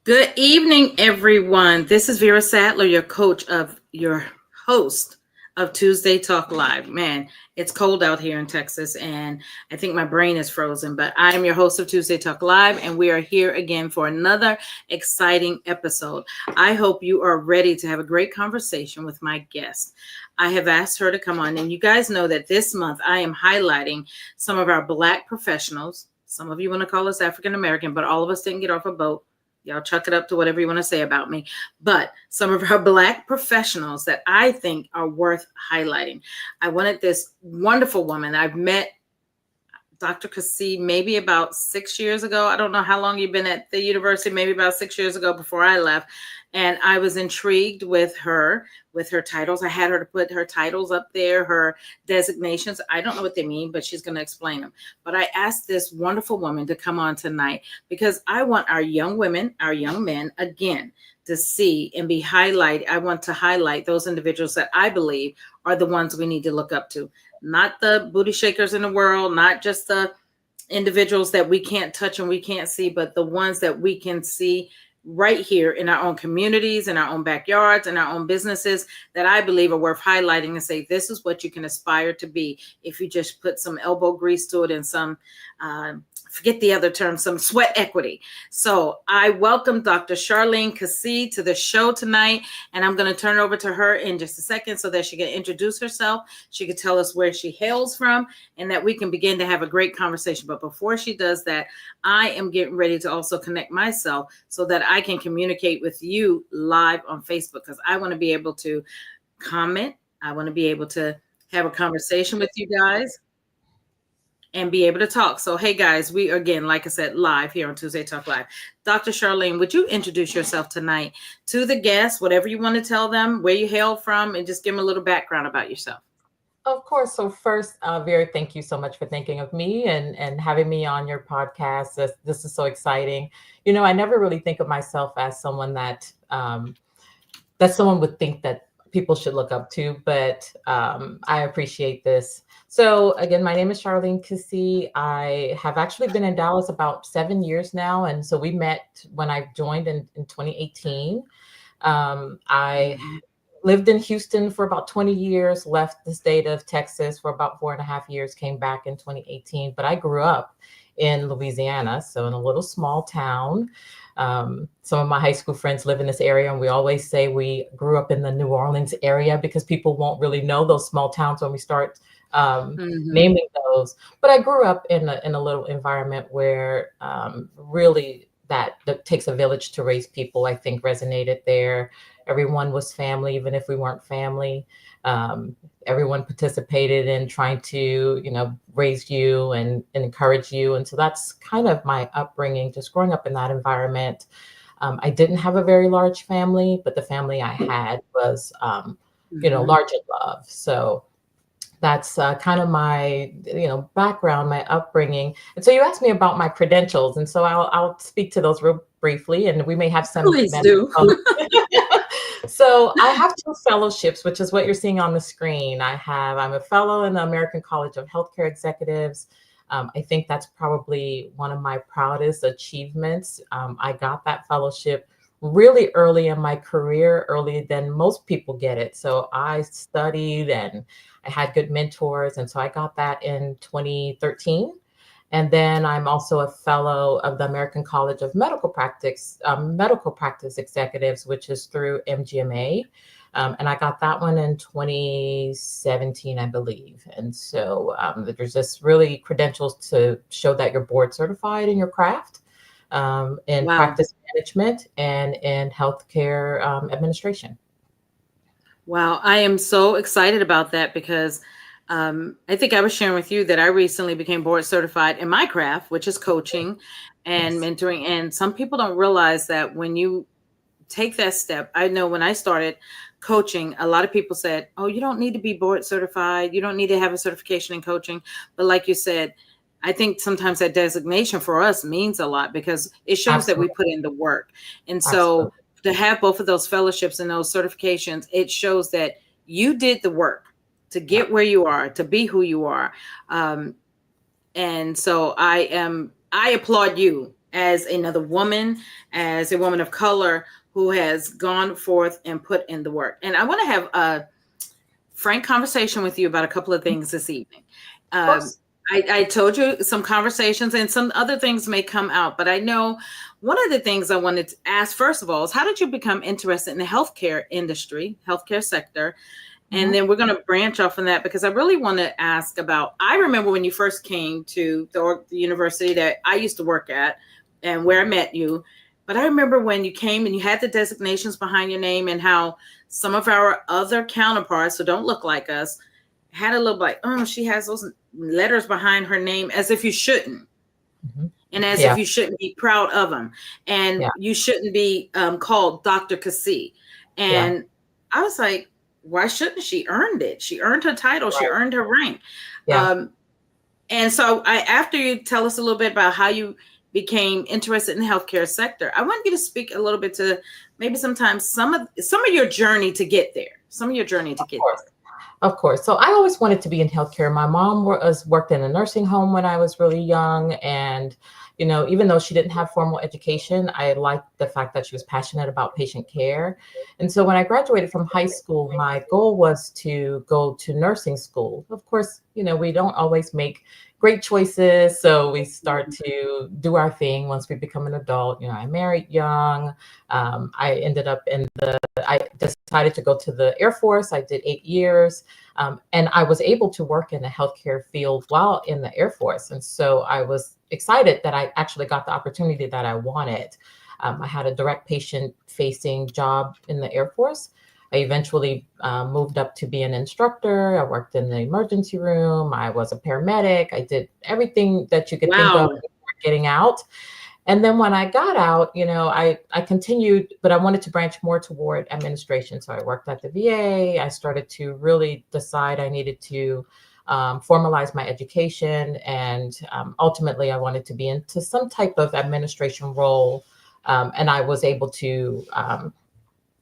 Good evening, everyone. This is Vera Sadler, your host of Tuesday Talk Live. Man, it's cold out here in Texas, and I think my brain is frozen, but I am your host of Tuesday Talk Live, and we are here again for another exciting episode. I hope you are ready to have a great conversation with my guest. I have asked her to come on, and you guys know that this month I am highlighting some of our Black professionals. Some of you want to call us African American, but all of us didn't get off a boat. Y'all chuck it up to whatever you want to say about me. But some of our Black professionals that I think are worth highlighting. I wanted this wonderful woman. I've met Dr. KeSee maybe about 6 years ago. I don't know how long you've been at the university, maybe about 6 years ago before I left. And I was intrigued with her titles. I had her to put her titles up there, her designations. I don't know what they mean, but she's going to explain them. But I asked this wonderful woman to come on tonight because I want our young women, our young men, again, to see and be highlighted. I want to highlight those individuals that I believe are the ones we need to look up to. Not the booty shakers in the world, not just the individuals that we can't touch and we can't see, but the ones that we can see right here in our own communities, in our own backyards, in our own businesses that I believe are worth highlighting and say, this is what you can aspire to be if you just put some elbow grease to it and some, forget the other term, some sweat equity. So I welcome Dr. Charlene KeSee to the show tonight, and I'm going to turn it over to her in just a second so that she can introduce herself. She can tell us where she hails from and that we can begin to have a great conversation. But before she does that, I am getting ready to also connect myself so that I can communicate with you live on Facebook because I want to be able to comment. I want to be able to have a conversation with you guys and be able to talk. So, hey guys, we again, like I said, live here on Tuesday Talk Live. Dr. Charlene, would you introduce yourself tonight to the guests, whatever you want to tell them, where you hail from, and just give them a little background about yourself? Of course. So first, Vera, thank you so much for thinking of me and having me on your podcast. This is so exciting. You know, I never really think of myself as someone that someone would think that people should look up to, but I appreciate this. So again, my name is Charlene KeSee. I have actually been in Dallas about 7 years now. And so we met when I joined in 2018. I lived in Houston for about 20 years, left the state of Texas for about 4.5 years, came back in 2018. But I grew up in Louisiana, so in a little small town. Some of my high school friends live in this area, and we always say we grew up in the New Orleans area because people won't really know those small towns when we start naming those. But I grew up in a little environment where really that takes a village to raise people, I think, resonated there. Everyone was family, even if we weren't family. Everyone participated in trying to, raise you and encourage you. And so that's kind of my upbringing, just growing up in that environment. I didn't have a very large family, but the family I had was, large in love. So that's kind of my, background, my upbringing. And so you asked me about my credentials, and so I'll speak to those real briefly, and we may have some. Please do. So I have 2 fellowships, which is what you're seeing on the screen. I'm a fellow in the American College of Healthcare Executives. I think that's probably one of my proudest achievements. I got that fellowship really early in my career, earlier than most people get it. So I studied and I had good mentors. And so I got that in 2013. And then I'm also a fellow of the American College of Medical Practice Executives, which is through MGMA. And I got that one in 2017, I believe. And so there's just really credentials to show that you're board certified in your craft, in practice management and in healthcare administration. Wow, I am so excited about that because I think I was sharing with you that I recently became board certified in my craft, which is coaching and mentoring. And some people don't realize that when you take that step, I know when I started coaching, a lot of people said, oh, you don't need to be board certified. You don't need to have a certification in coaching. But like you said, I think sometimes that designation for us means a lot because it shows that we put in the work. And so to have both of those fellowships and those certifications, it shows that you did the work to get where you are, to be who you are. And so I applaud you as another woman, as a woman of color who has gone forth and put in the work. And I want to have a frank conversation with you about a couple of things this evening. Of Um, course. I told you some conversations and some other things may come out, but I know one of the things I wanted to ask first of all is how did you become interested in the healthcare industry, healthcare sector? And Mhm. then we're going to branch off from that because I really want to ask about. I remember when you first came to the university that I used to work at and where I met you. But I remember when you came and you had the designations behind your name and how some of our other counterparts who don't look like us had a little like, oh, she has those letters behind her name as if you shouldn't. Mhm. And as if Yeah. you shouldn't be proud of them. And Yeah. you shouldn't be called Dr. KeSee. Yeah. And I was like, why shouldn't she? Earned it. She earned her title. She Right. earned her rank. Yeah. Um, and so after you tell us a little bit about how you became interested in the healthcare sector, I want you to speak a little bit to maybe sometimes some of your journey to get there. Some of your journey to Of get course. there. Of course. So I always wanted to be in healthcare. My mom worked in a nursing home when I was really young. And, even though she didn't have formal education, I liked the fact that she was passionate about patient care. And so when I graduated from high school, my goal was to go to nursing school. Of course, we don't always make great choices. So we start to do our thing once we become an adult. I married young. I ended up I decided to go to the Air Force. I did 8 years. And I was able to work in the healthcare field while in the Air Force. And so I was excited that I actually got the opportunity that I wanted. I had a direct patient facing job in the Air Force. I eventually moved up to be an instructor. I worked in the emergency room. I was a paramedic. I did everything that you could think of Wow. before getting out. And then when I got out, I continued, but I wanted to branch more toward administration. So I worked at the VA. I started to really decide I needed to formalize my education. And ultimately, I wanted to be into some type of administration role. And I was able to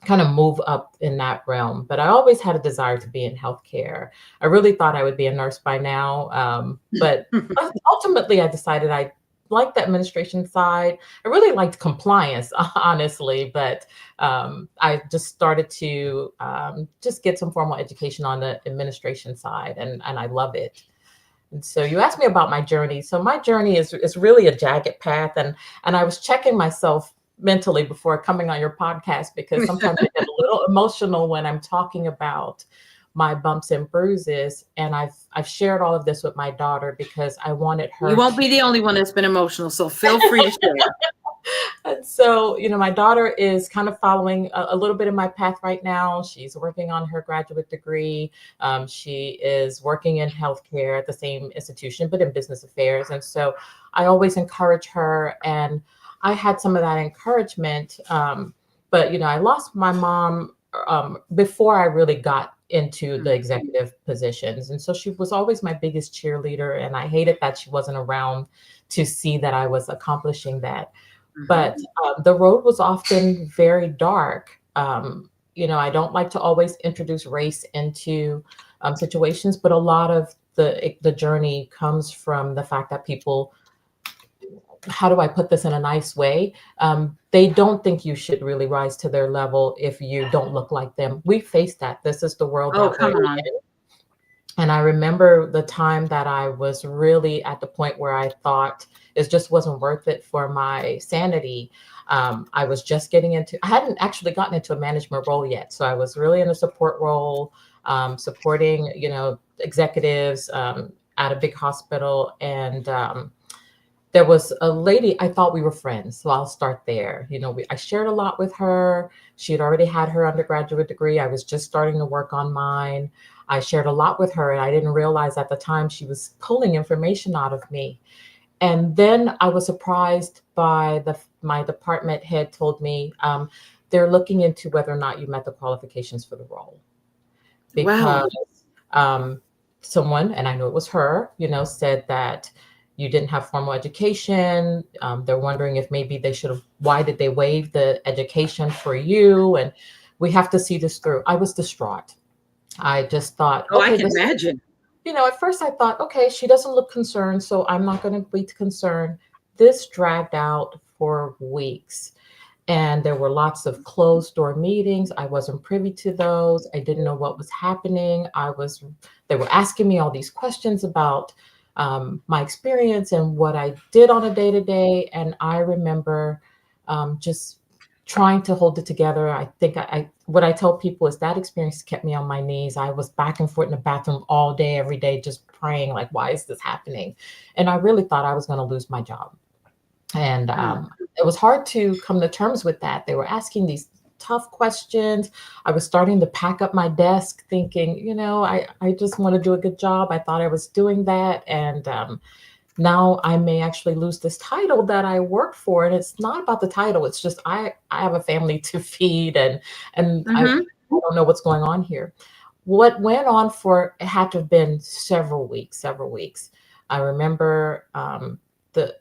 kind of move up in that realm. But I always had a desire to be in healthcare. I really thought I would be a nurse by now. But ultimately, I decided I liked the administration side. I really liked compliance, honestly, but I just started to just get some formal education on the administration side, and I love it. And so you asked me about my journey. So my journey is really a jagged path, and I was checking myself mentally before coming on your podcast because sometimes I get a little emotional when I'm talking about my bumps and bruises, and I've shared all of this with my daughter because I wanted You her won't to. be the only one that's been emotional, so feel free to share. And so, my daughter is kind of following a little bit of my path right now. She's working on her graduate degree. She is working in healthcare at the same institution, but in business affairs. And so I always encourage her. And I had some of that encouragement. But, I lost my mom before I really got into the executive positions. And so she was always my biggest cheerleader. And I hated that she wasn't around to see that I was accomplishing that. But Mhm. the road was often very dark. I don't like to always introduce race into situations, but a lot of the journey comes from the fact that people, how do I put this in a nice way? They don't think you should really rise to their level if you don't look like them. We face that. This is the world Oh, that we're come on. in. And I remember the time that I was really at the point where I thought it just wasn't worth it for my sanity. I was just I hadn't actually gotten into a management role yet. So I was really in a support role, supporting, executives at a big hospital. And there was a lady, I thought we were friends. So I'll start there. I shared a lot with her. She had already had her undergraduate degree. I was just starting to work on mine. I shared a lot with her, and I didn't realize at the time she was pulling information out of me. And then I was surprised by my department head told me they're looking into whether or not you met the qualifications for the role Wow. because someone, and I know it was her, said that you didn't have formal education. They're wondering if maybe why did they waive the education for you? And we have to see this through. I was distraught. I just thought, Oh, I okay, can imagine. at first I thought, okay, she doesn't look concerned, so I'm not going to be concerned. this dragged out for weeks. And there were lots of closed door meetings. I wasn't privy to those. I didn't know what was happening. They were asking me all these questions about my experience and what I did on a day to day. And I remember just trying to hold it together. I think what I tell people is that experience kept me on my knees. I was back and forth in the bathroom all day, every day, just praying, like, why is this happening? And I really thought I was going to lose my job. And it was hard to come to terms with that. They were asking these tough questions. I was starting to pack up my desk thinking, I just want to do a good job. I thought I was doing that. And now I may actually lose this title that I worked for. And it's not about the title. It's just I have a family to feed and I don't know what's going on here. What went on it had to have been several weeks. I remember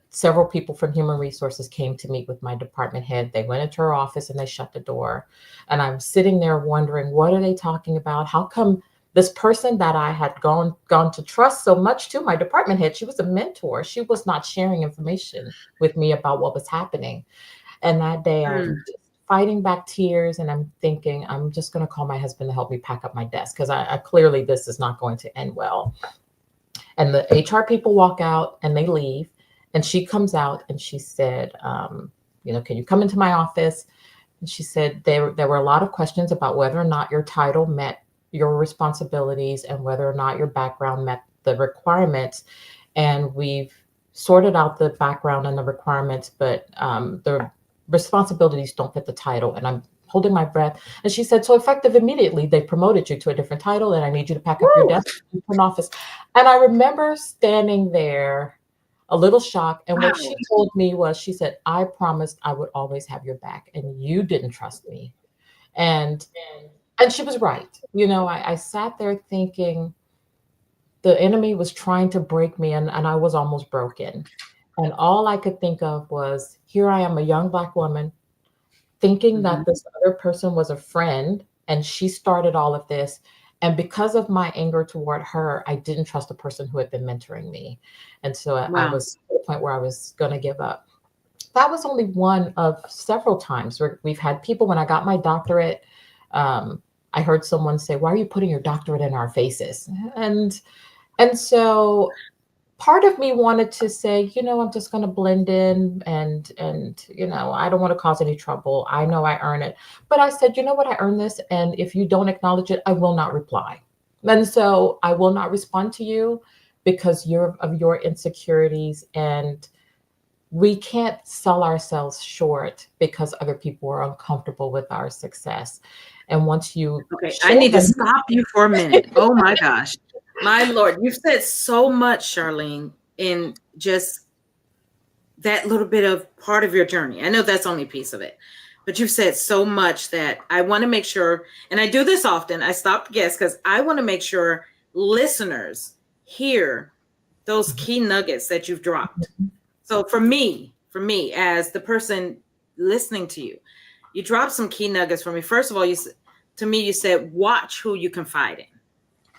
several people from Human Resources came to meet with my department head. They went into her office and they shut the door. And I'm sitting there wondering, what are they talking about? How come this person that I had gone to trust so much to, my department head, she was a mentor. She was not sharing information with me about what was happening. And that day I'm just fighting back tears and I'm thinking, I'm just going to call my husband to help me pack up my desk because I clearly this is not going to end well. And the HR people walk out and they leave. And she comes out and she said, can you come into my office? And she said there were a lot of questions about whether or not your title met your responsibilities and whether or not your background met the requirements. And we've sorted out the background and the requirements, but the responsibilities don't fit the title. And I'm holding my breath. And she said, so effective immediately, they promoted you to a different title and I need you to pack up your desk in an office. And I remember standing there a little shocked. And what she told me was, she said, I promised I would always have your back and you didn't trust me. And she was right. I sat there thinking the enemy was trying to break me and I was almost broken. And all I could think of was, here I am, a young Black woman, thinking that this other person was a friend and she started all of this. And because of my anger toward her, I didn't trust the person who had been mentoring me. And so I was to the point where I was going to give up. That was only one of several times where we've had people. When I got my doctorate, I heard someone say, why are you putting your doctorate in our faces? And so part of me wanted to say, I'm just going to blend in and I don't want to cause any trouble. I know I earn it. But I said, you know what, I earned this. And if you don't acknowledge it, I will not reply. And so I will not respond to you because of your insecurities. And we can't sell ourselves short because other people are uncomfortable with our success. And once you... Okay, I need to stop you for a minute. Oh my gosh. My Lord, you've said so much, Charlene, in just that little bit of part of your journey. I know that's only a piece of it, but you've said so much that I want to make sure, and I do this often, I stop guests because I want to make sure listeners hear those key nuggets that you've dropped. So for me, as the person listening to you, you dropped some key nuggets for me. First of all, you said, watch who you confide in.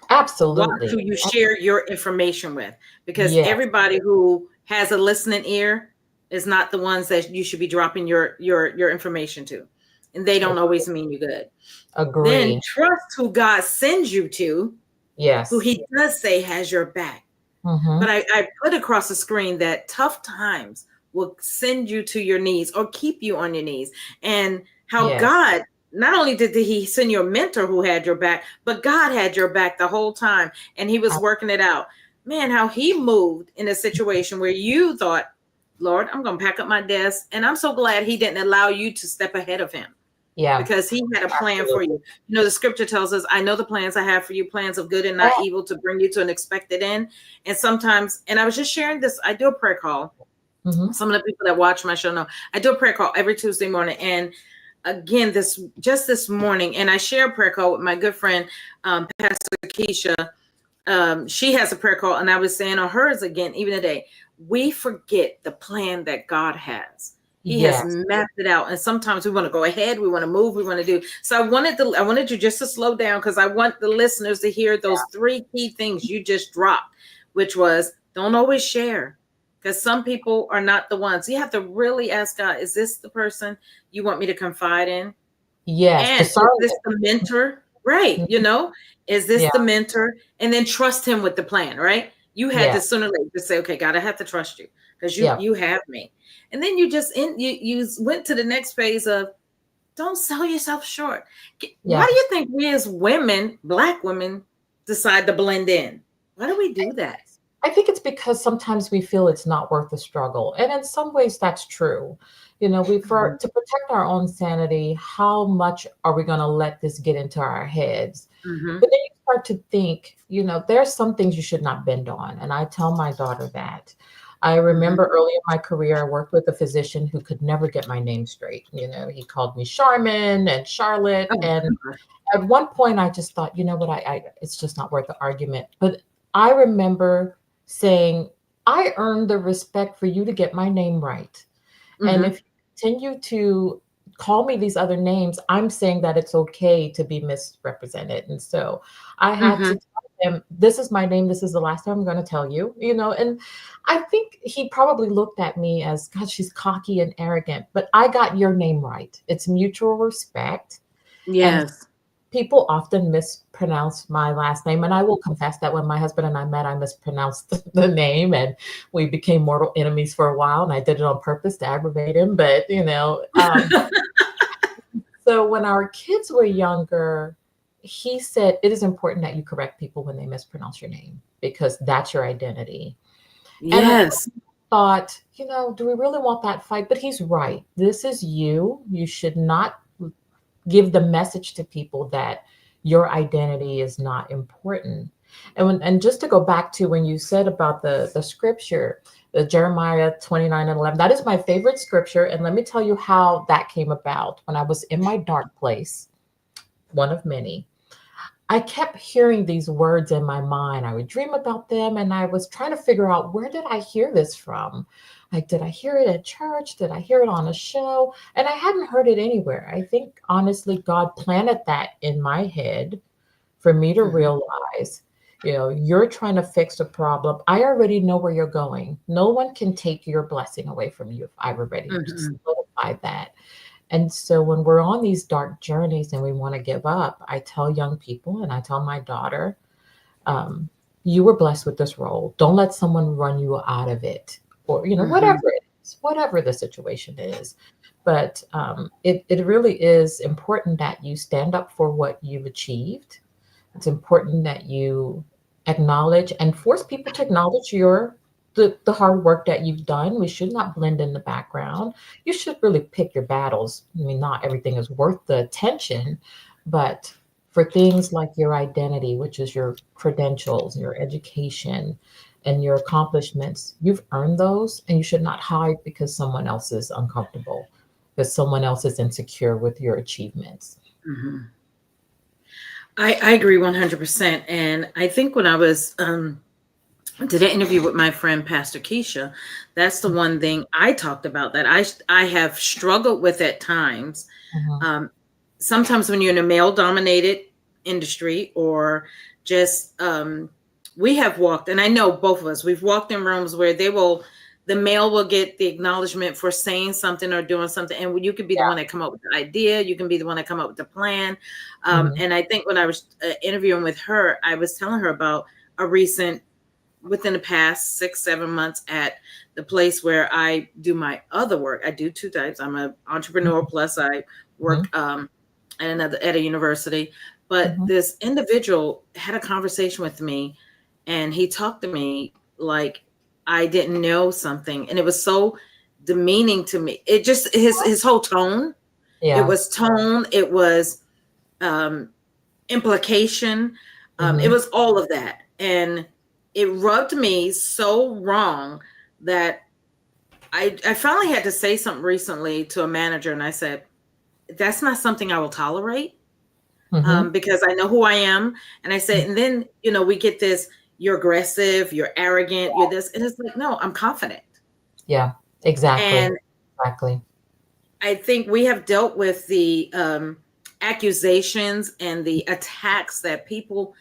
Absolutely. Watch who you share your information with, because everybody who has a listening ear is not the ones that you should be dropping your information to. And they don't always mean you good. Agree. Then trust who God sends you to. Yes. Who he does say has your back. But I put across the screen that tough times will send you to your knees or keep you on your knees. And how God, not only did he send you a mentor who had your back, but God had your back the whole time. And he was working it out. Man, how he moved in a situation where you thought, Lord, I'm going to pack up my desk. And I'm so glad he didn't allow you to step ahead of him. Yeah. Because he had a plan for you. The scripture tells us, I know the plans I have for you, plans of good and not evil, to bring you to an expected end. And sometimes, and I was just sharing this, I do a prayer call. Some of the people that watch my show know I do a prayer call every Tuesday morning. And again, this morning, and I share a prayer call with my good friend, Pastor KeSee. She has a prayer call, and I was saying on hers again, even today, we forget the plan that God has. He has mapped it out. And sometimes we want to go ahead. We want to move. We want to do. So I wanted you just to slow down, because I want the listeners to hear those 3 key things you just dropped, which was, don't always share. because some people are not the ones. You have to really ask God, is this the person you want me to confide in? Yes, And is discernment. this the mentor? Right. Mhm. Is this Yeah, the mentor? And then trust him with the plan, right? You had yeah, to sooner or later just say, okay, God, I have to trust you because you yeah, you have me. And then you went to the next phase of don't sell yourself short. Why yeah. do you think we as women, black women, decide to blend in? Why do we do that? I think it's because sometimes we feel it's not worth the struggle. And in some ways that's true. We Mhm. to protect our own sanity, how much are we going to let this get into our heads? Mhm. But then you start to think, there's some things you should not bend on. And I tell my daughter that. I Mhm. remember early in my career, I worked with a physician who could never get my name straight. He called me Charmin and Charlotte. Oh And gosh. at one point, I just thought, you know what, it's just not worth the argument. But I remember saying, I earned the respect for you to get my name right. And if Mhm. you continue to call me these other names, I'm saying that it's okay to be misrepresented. And so I had to Mhm. tell him, this is my name. This is the last time I'm going to tell you. And I think he probably looked at me as, God, she's cocky and arrogant, but I got your name right. It's mutual respect. And Yes. people often mispronounce my last name, and I will confess that when my husband and I met, I mispronounced the name, and we became mortal enemies for a while, and I did it on purpose to aggravate him. But so when our kids were younger, he said it is important that you correct people when they mispronounce your name because that's your identity. And at Yes. thought, do we really want that fight? But he's right. This is you. You should not give the message to people that your identity is not important. And just to go back to when you said about the scripture, the Jeremiah 29:11, that is my favorite scripture. And let me tell you how that came about. When I was in my dark place, one of many, I kept hearing these words in my mind. I would dream about them and I was trying to figure out, where did I hear this from? Like, did I hear it at church? Did I hear it on a show? And I hadn't heard it anywhere. I think honestly, God planted that in my head for me to Mhm. realize, you're trying to fix a problem. I already know where you're going. No one can take your blessing away from you if I were ready to Mhm. solidify that. And so when we're on these dark journeys and we want to give up, I tell young people and I tell my daughter, um, you were blessed with this role. Don't let someone run you out of it, or whatever Mhm. it is, whatever the situation is. But it really is important that you stand up for what you've achieved. It's important that you acknowledge and force people to acknowledge the hard work that you've done. We should not blend in the background. You should really pick your battles. I mean, not everything is worth the attention, but for things like your identity, which is your credentials, your education, and your accomplishments, you've earned those, and you should not hide because someone else is uncomfortable, because someone else is insecure with your achievements. Mhm. I agree 100%. And I think when I was did an interview with my friend Pastor Keisha, that's the one thing I talked about that I have struggled with at times. Mhm. Um, Sometimes when you're in a male dominated industry or just we have walked, and I know both of us, we've walked in rooms where the male will get the acknowledgement for saying something or doing something, and you could be the one Yeah. that come up with the idea, you can be the one that come up with the plan. Mhm. And I think when I was interviewing with her, I was telling her about a recent, within the past 6 7 months, at the place where I do my other work. I do two types. I'm an entrepreneur, Mhm. plus I Mhm. work at a university. But Mhm. this individual had a conversation with me, and he talked to me like I didn't know something, and it was so demeaning to me. It just, his whole tone. It Yeah. was tone. It was um, implication. It Mhm. was all of that, and it rubbed me so wrong that I finally had to say something recently to a manager, and I said, "That's not something I will tolerate." Mhm. Because I know who I am. And I Mm. said, and then, we get this, you're aggressive, you're arrogant, you're this. And it's like, no, I'm confident. Yeah, exactly. And Exactly. I think we have dealt with the accusations and the attacks that people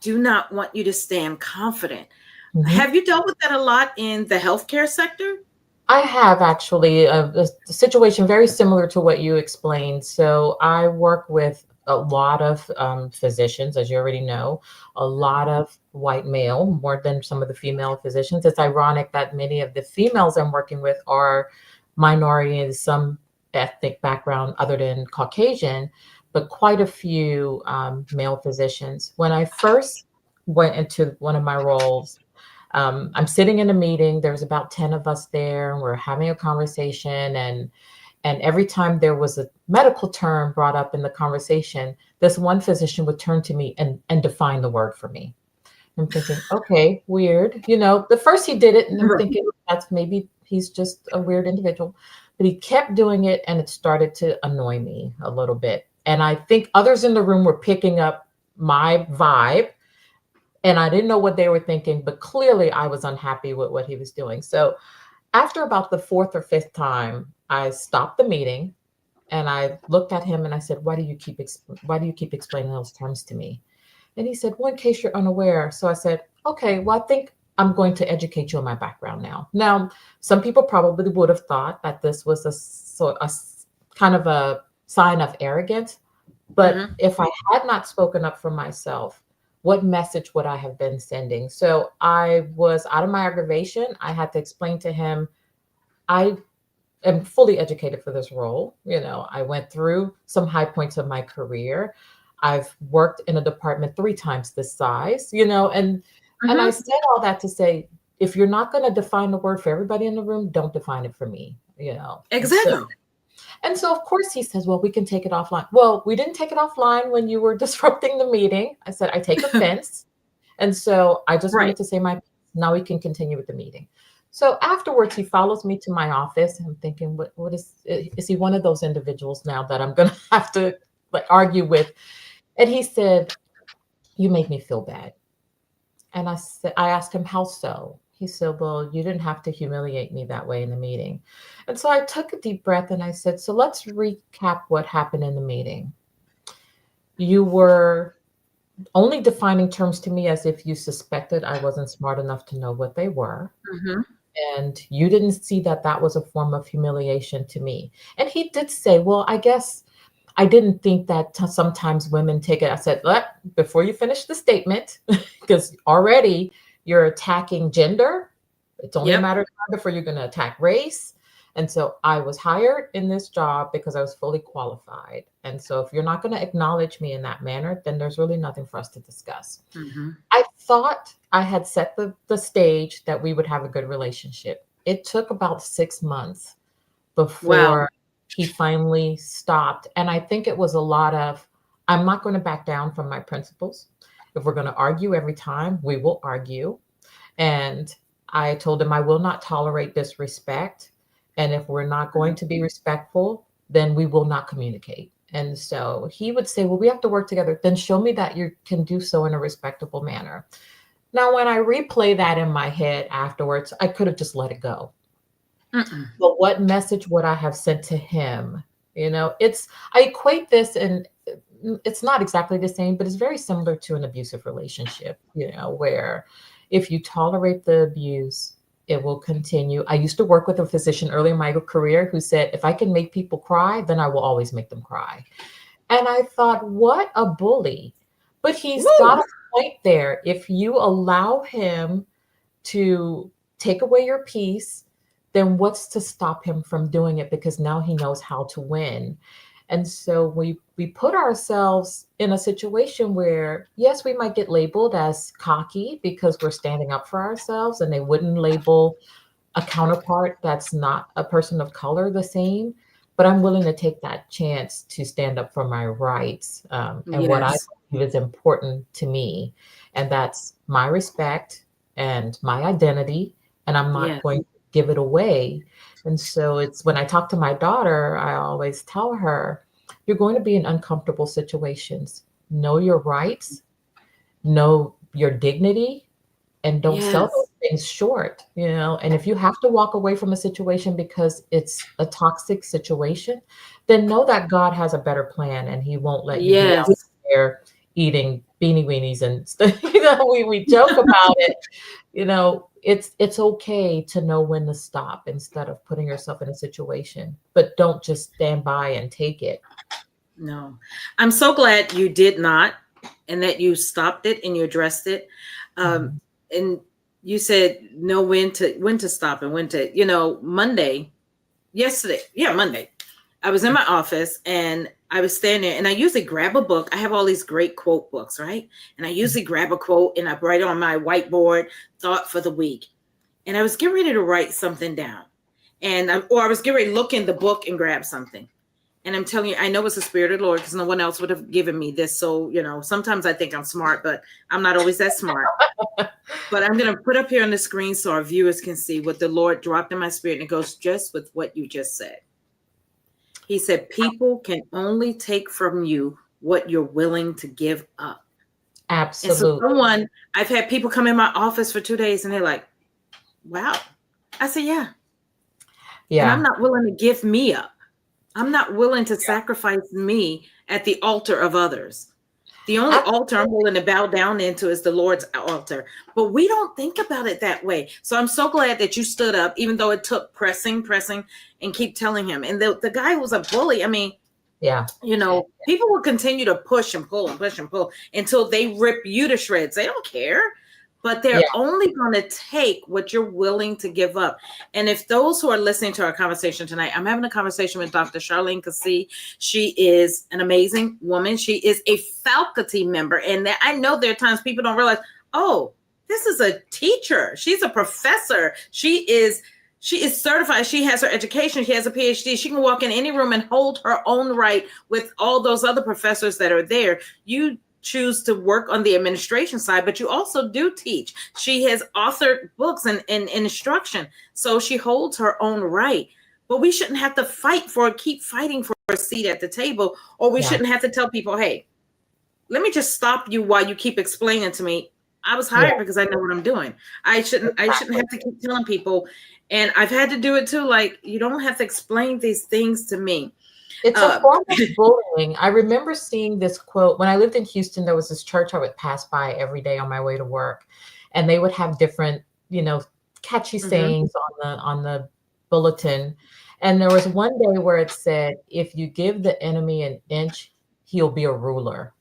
do not want you to stand confident. Mhm. Have you dealt with that a lot in the healthcare sector? I have actually a situation very similar to what you explained. So I work with a lot of physicians, as you already know, a lot of white male, more than some of the female physicians. It's ironic that many of the females I'm working with are minority in some ethnic background other than Caucasian, but quite a few male physicians. When I first went into one of my roles, I'm sitting in a meeting. There's about 10 of us there, and we're having a conversation. And every time there was a medical term brought up in the conversation, this one physician would turn to me and define the word for me. I'm thinking, okay, weird. The first he did it, and I'm Right. thinking that's maybe he's just a weird individual. But he kept doing it, and it started to annoy me a little bit. And I think others in the room were picking up my vibe, and I didn't know what they were thinking, but clearly I was unhappy with what he was doing. So after about the fourth or fifth time, I stopped the meeting and I looked at him and I said, why do you keep explaining those terms to me?" And he said, "Well, in case you're unaware." So I said, "Okay, well, I think I'm going to educate you on my background now." Now, some people probably would have thought that this was kind of a sign of arrogance, but Hmm. if I had not spoken up for myself, what message would I have been sending? So I was out of my aggravation. I had to explain to him, I am fully educated for this role. I went through some high points of my career. I've worked in a department 3 times this size, and I Hmm. said all that to say, if you're not going to define the word for everybody in the room, don't define it for me. And so Exactly. of course he says, "Well, we can take it offline." Well, we didn't take it offline when you were disrupting the meeting. I said, "I take offense." And so I just Right. wanted to say my piece. Now we can continue with the meeting. So afterwards, he follows me to my office. I'm thinking, what is he one of those individuals now that I'm going to have to like argue with? And he said, "You make me feel bad." And I asked him, "How so?" He said, "Well, you didn't have to humiliate me that way in the meeting." And so I took a deep breath and I said, "So let's recap what happened in the meeting. You were only defining terms to me as if you suspected I wasn't smart enough to know what they were. Hmm. And you didn't see that that was a form of humiliation to me." And he did say, "Well, I guess I didn't think that sometimes women take it." I said, before you finish the statement, because already you're attacking gender, it's only a Yep. matter of time before you're going to attack race. And so I was hired in this job because I was fully qualified. And so if you're not going to acknowledge me in that manner, then there's really nothing for us to discuss. Hmm. I thought I had set the stage that we would have a good relationship. It took about 6 months Wow. before he finally stopped. And I think it was a lot of, I'm not going to back down from my principles. If we're going to argue every time, we will argue. And I told him I will not tolerate disrespect. And if we're not going to be respectful, then we will not communicate. And so he would say, "Well, we have to work together." Then show me that you can do so in a respectable manner. Now, when I replay that in my head afterwards, I could have just let it go. Mm-mm. But what message would I have sent to him? I equate this, and it's not exactly the same, but it's very similar to an abusive relationship, where if you tolerate the abuse, it will continue. I used to work with a physician early in my career who said, "If I can make people cry, then I will always make them cry." And I thought, what a bully. But he's got Woo. a point there. If you allow him to take away your peace, then what's to stop him from doing it? Because now he knows how to win. And so we put ourselves in a situation where, yes, we might get labeled as cocky because we're standing up for ourselves, and they wouldn't label a counterpart that's not a person of color the same. But I'm willing to take that chance to stand up for my rights, and what I Yes. believe is important to me. And that's my respect and my identity. And I'm not Yes. going to give it away. And so it's when I talk to my daughter, I always tell her, you're going to be in uncomfortable situations. Know your rights, know your dignity, and don't sell Yes. those things short. And if you have to walk away from a situation because it's a toxic situation, then know that God has a better plan and he won't let you be out Yes. there eating beanie weenies and stuff. We joke about it. It's okay to know when to stop instead of putting yourself in a situation, but don't just stand by and take it. No, I'm so glad you did not, and that you stopped it and you addressed it. Um, Mhm. and you said know when to stop and when to, Monday, yesterday, yeah, Monday, I was in my office and I was standing there and I usually grab a book. I have all these great quote books, right? And I usually grab a quote and I write on my whiteboard thought for the week. And I was getting ready to write something down. Or I was getting ready to look in the book and grab something. And I'm telling you, I know it's the Spirit of the Lord because no one else would have given me this. So, sometimes I think I'm smart, but I'm not always that smart. But I'm going to put up here on the screen so our viewers can see what the Lord dropped in my spirit. And it goes just with what you just said. He said, people can only take from you what you're willing to give up. And so Absolutely. I've had people come in my office for 2 days and they're like, wow. I said, yeah. And I'm Yeah. not willing to give me up. I'm not willing to sacrifice me at the altar of others. The only altar I'm willing to bow down into is the Lord's altar. But we don't think about it that way. So I'm so glad that you stood up, even though it took pressing, and keep telling him. And the guy was a bully. I mean, Yeah. People will continue to push and pull and push and pull until they rip you to shreds. They don't care. But they're Yeah. only going to take what you're willing to give up. And if those who are listening to our conversation tonight, I'm having a conversation with Dr. Charlene KeSee. She is an amazing woman. She is a faculty member. And I know there are times people don't realize, oh, this is a teacher. She's a professor. She is certified. She has her education. She has a PhD. She can walk in any room and hold her own right with all those other professors that are there. You choose to work on the administration side, but you also do teach. She has authored books and instruction. So she holds her own right. But we shouldn't have to keep fighting for a seat at the table, or we Yeah. shouldn't have to tell people, hey, let me just stop you while you keep explaining to me. I was Yeah. hired because I know what I'm doing. I shouldn't have to keep telling people. And I've had to do it too. Like, you don't have to explain these things to me. It's a form of bullying. I remember seeing this quote when I lived in Houston. There was this church I would pass by every day on my way to work, and they would have different, catchy sayings on the bulletin. And there was one day where it said, "If you give the enemy an inch, he'll be a ruler."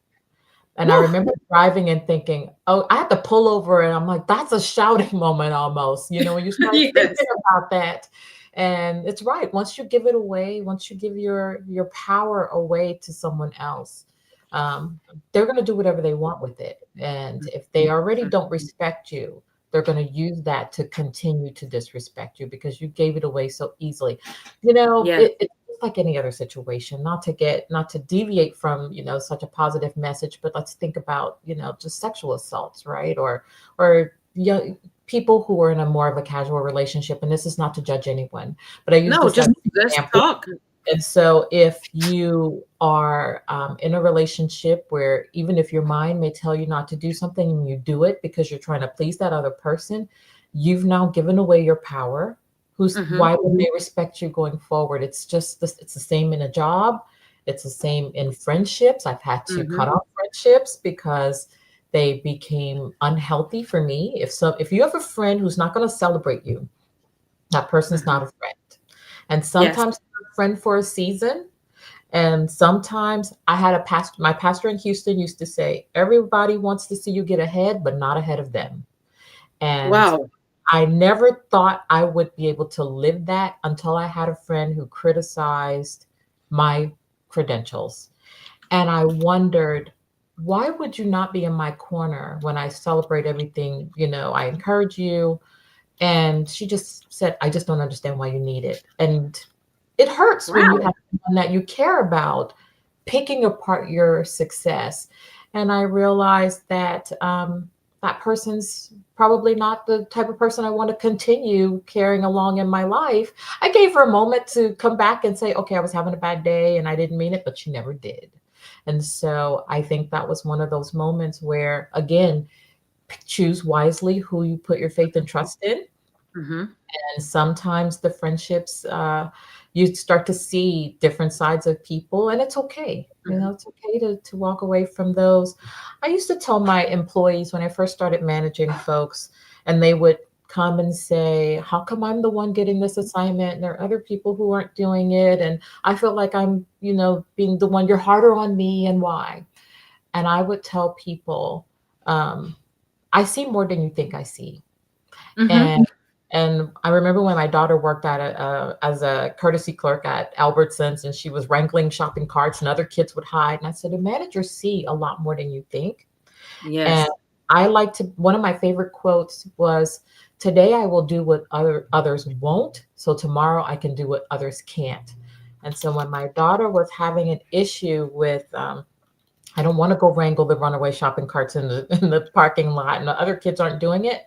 And I Woo. remember driving and thinking, "Oh, I had to pull over," and I'm like, "That's a shouting moment almost." When you start Yes. thinking about that. And it's right. Once you give it away, once you give your power away to someone else, they're going to do whatever they want with it. And if they already don't respect you, they're going to use that to continue to disrespect you because you gave it away so easily. Yes. It's just like any other situation. Not to deviate from such a positive message, but let's think about just sexual assaults, right? Or people who are in a more of a casual relationship, and this is not to judge anyone, but I use No, this as just an let's example. talk. And so if you are in a relationship where even if your mind may tell you not to do something and you do it because you're trying to please that other person, you've now given away your power. Why would they respect you going forward? It's just this, it's the same in a job. It's the same in friendships. I've had to cut off friendships because they became unhealthy for me. If you have a friend who's not going to celebrate you, that person's not a friend. And Yes. sometimes they're a friend for a season. And sometimes my pastor in Houston used to say, everybody wants to see you get ahead, but not ahead of them. And Wow. I never thought I would be able to live that until I had a friend who criticized my credentials. And I wondered, why would you not be in my corner when I celebrate everything? I encourage you. And she just said, I just don't understand why you need it. And it hurts when you Wow. have someone that you care about picking apart your success. And I realized that that person's probably not the type of person I want to continue carrying along in my life. I gave her a moment to come back and say, okay, I was having a bad day and I didn't mean it, but she never did. And so I think that was one of those moments where, again, choose wisely who you put your faith and trust in. Mm-hmm. And sometimes the friendships, you start to see different sides of people, and it's okay. You Mhm. know, it's okay to walk away from those. I used to tell my employees when I first started managing folks, and they would come and say, "How come I'm the one getting this assignment? And there are other people who aren't doing it. And I feel like I'm, being the one, you're harder on me, and why?" And I would tell people, um, I see more than you think I see. Mhm. And I remember when my daughter worked as a courtesy clerk at Albertsons, and she was wrangling shopping carts, and other kids would hide. And I said, the managers see a lot more than you think. And Yes. one of my favorite quotes was, "Today I will do what others won't, so tomorrow I can do what others can't." And so when my daughter was having an issue with, I don't want to go wrangle the runaway shopping carts in the parking lot, and the other kids aren't doing it.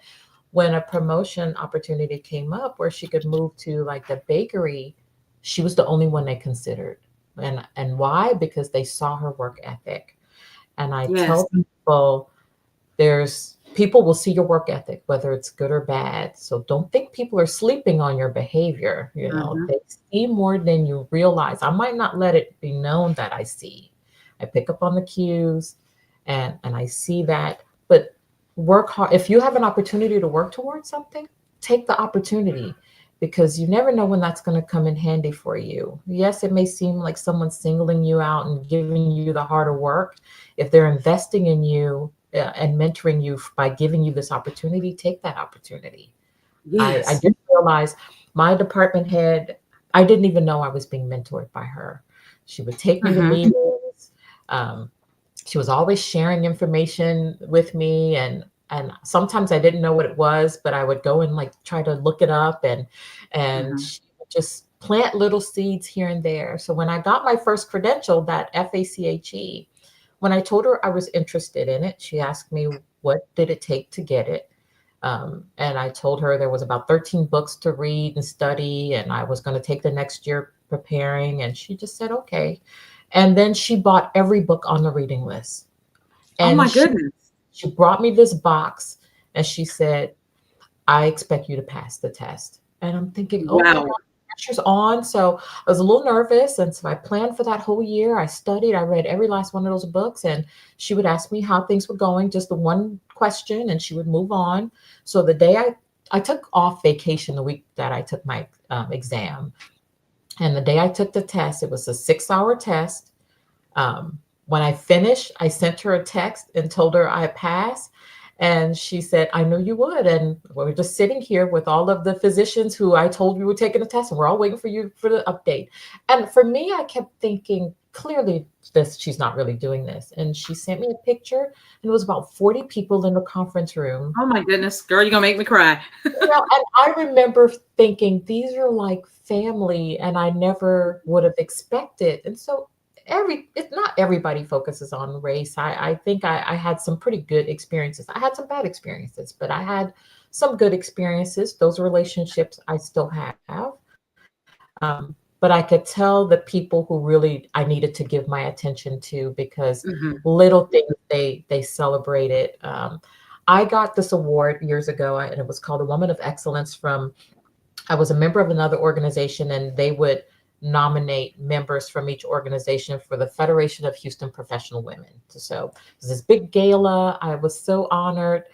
When a promotion opportunity came up where she could move to like the bakery, she was the only one they considered. And why? Because they saw her work ethic. And I Yes. tell people, there's people will see your work ethic, whether it's good or bad. So don't think people are sleeping on your behavior. Mhm. They see more than you realize. I might not let it be known that I see. I pick up on the cues, and I see that. But work hard. If you have an opportunity to work towards something, take the opportunity, because you never know when that's going to come in handy for you. Yes, it may seem like someone's singling you out and giving you the harder work. If they're investing in you and mentoring you by giving you this opportunity, take that opportunity. I Yes. didn't realize my department head, I didn't even know I was being mentored by her. She would take me to Mhm. meetings. Um, she was always sharing information with me, and sometimes I didn't know what it was, but I would go and like try to look it up, and Mhm. she would just plant little seeds here and there. So when I got my first credential, that FACHE, when I told her I was interested in it, she asked me what did it take to get it. And I told her there was about 13 books to read and study, and I was going to take the next year preparing. And she just said, okay. And then she bought every book on the reading list. Oh And my she, goodness. she brought me this box, and she said, I expect you to pass the test. And I'm thinking, oh my Wow. God, pressure's on. So I was a little nervous. And so I planned for that whole year. I studied, I read every last one of those books. And she would ask me how things were going, just the one question, and she would move on. So the day I took off vacation the week that I took my exam. And the day I took the test, it was a 6 hour test. When I finished, I sent her a text and told her I had passed. And she said, I knew you would. And we're just sitting here with all of the physicians who I told you were taking the test, and we're all waiting for you for the update. And for me, I kept thinking, clearly, she's not really doing this. And she sent me a picture, and it was about 40 people in the conference room. Oh my goodness, girl, you're gonna make me cry. And I remember thinking, these are like family, and I never would have expected. And so it's not everybody focuses on race. I think I had some pretty good experiences. I had some bad experiences, but I had some good experiences. Those relationships I still have. But I could tell the people who really I needed to give my attention to, because Mhm. little things they celebrated. I got this award years ago, and it was called a Woman of Excellence from. I was a member of another organization, and they would nominate members from each organization for the Federation of Houston Professional Women. So it was this big gala. I was so honored.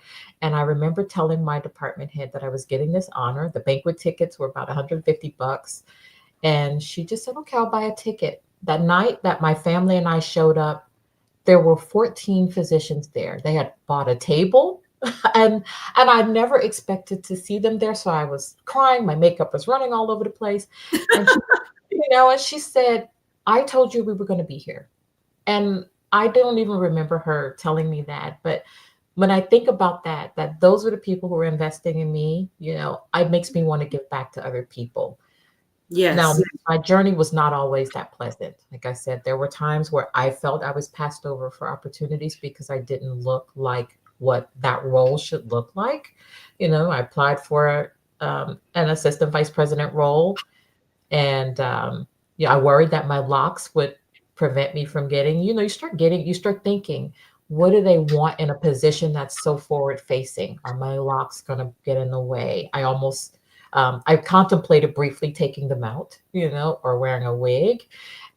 And I remember telling my department head that I was getting this honor. The banquet tickets were about 150 bucks. And she just said, okay, I'll buy a ticket. That night that my family and I showed up, there were 14 physicians there. They had bought a table, and I never expected to see them there. So I was crying, my makeup was running all over the place. And she said, I told you we were going to be here. And I don't even remember her telling me that. But when I think about that those are the people who are investing in me, it makes me want to give back to other people. Now, Yes. my journey was not always that pleasant. Like I said, there were times where I felt I was passed over for opportunities because I didn't look like what that role should look like. I applied for an assistant vice president role, and yeah, I worried that my locks would prevent me from getting. You start thinking, what do they want in a position that's so forward facing? Are my locks going to get in the way? I almost I contemplated briefly taking them out, or wearing a wig.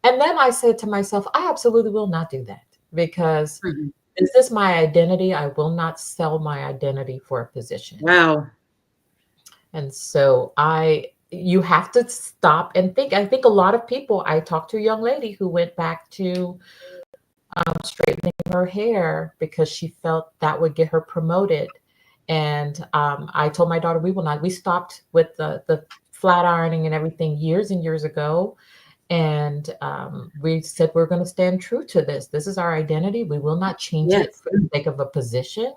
And then I said to myself, I absolutely will not do that, because Mhm. is this my identity? I will not sell my identity for a position. Wow. And so you have to stop and think. I think a lot of people, I talked to a young lady who went back to straightening her hair because she felt that would get her promoted. And I told my daughter, we stopped with the flat ironing and everything years and years ago. And we said, we're going to stand true to this. This is our identity. We will not change it Yes. for the sake of a position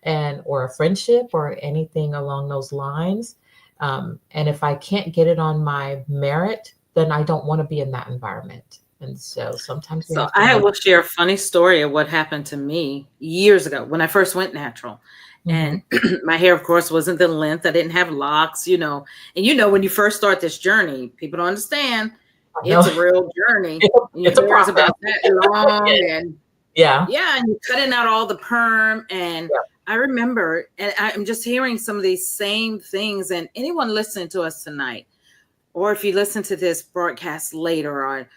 or a friendship or anything along those lines. And if I can't get it on my merit, then I don't want to be in that environment. And so sometimes we So have to I know. will share a funny story of what happened to me years ago when I first went natural. Mhm. And my hair, of course, wasn't the length. I didn't have locks, And when you first start this journey, people don't understand I know it's a real journey. And your it's a hair is process. about that long. And Yeah. yeah, and you're cutting out all the perm. And Yeah. I remember, and I'm just hearing some of these same things. And anyone listening to us tonight, or if you listen to this broadcast later or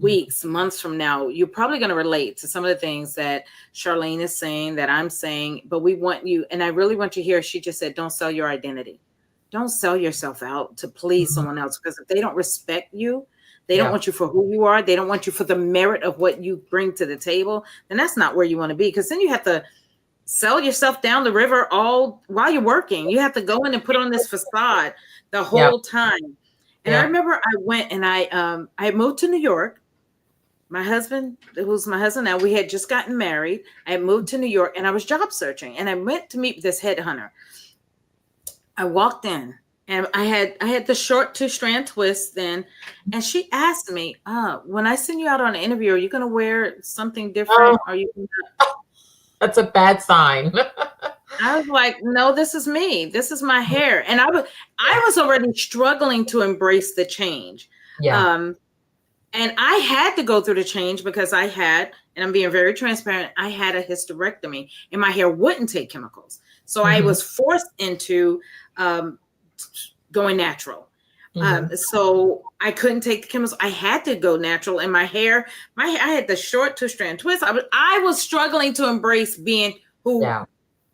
weeks, months from now, you're probably going to relate to some of the things that Charlene is saying, that I'm saying. But we want you, and I really want you to hear, she just said, don't sell your identity. Don't sell yourself out to please Mhm. someone else, because if they don't respect you, they don't Yeah. want you for who you are, they don't want you for the merit of what you bring to the table, then that's not where you want to be. Because then you have to sell yourself down the river all while you're working. You have to go in and put on this facade the Yeah. whole time. And I Yeah. remember I went and I moved to New York. My husband, who's my husband now, we had just gotten married. I had moved to New York and I was job searching, and I went to meet this headhunter. I walked in and I had the short 2-strand twist then, and she asked me, when I send you out on an interview, are you gonna wear something Oh, different? Are you gonna that's a bad sign. I was like, no, this is me. This is my hair. And I was already struggling to embrace the change. Yeah. Um, and I had to go through the change because and I'm being very transparent, I had a hysterectomy and my hair wouldn't take chemicals. So I Mhm. was forced into um, going natural. Mhm. So I couldn't take the chemicals. I had to go natural. And my hair, I had the short 2-strand twist. I was struggling to embrace being who, Yeah.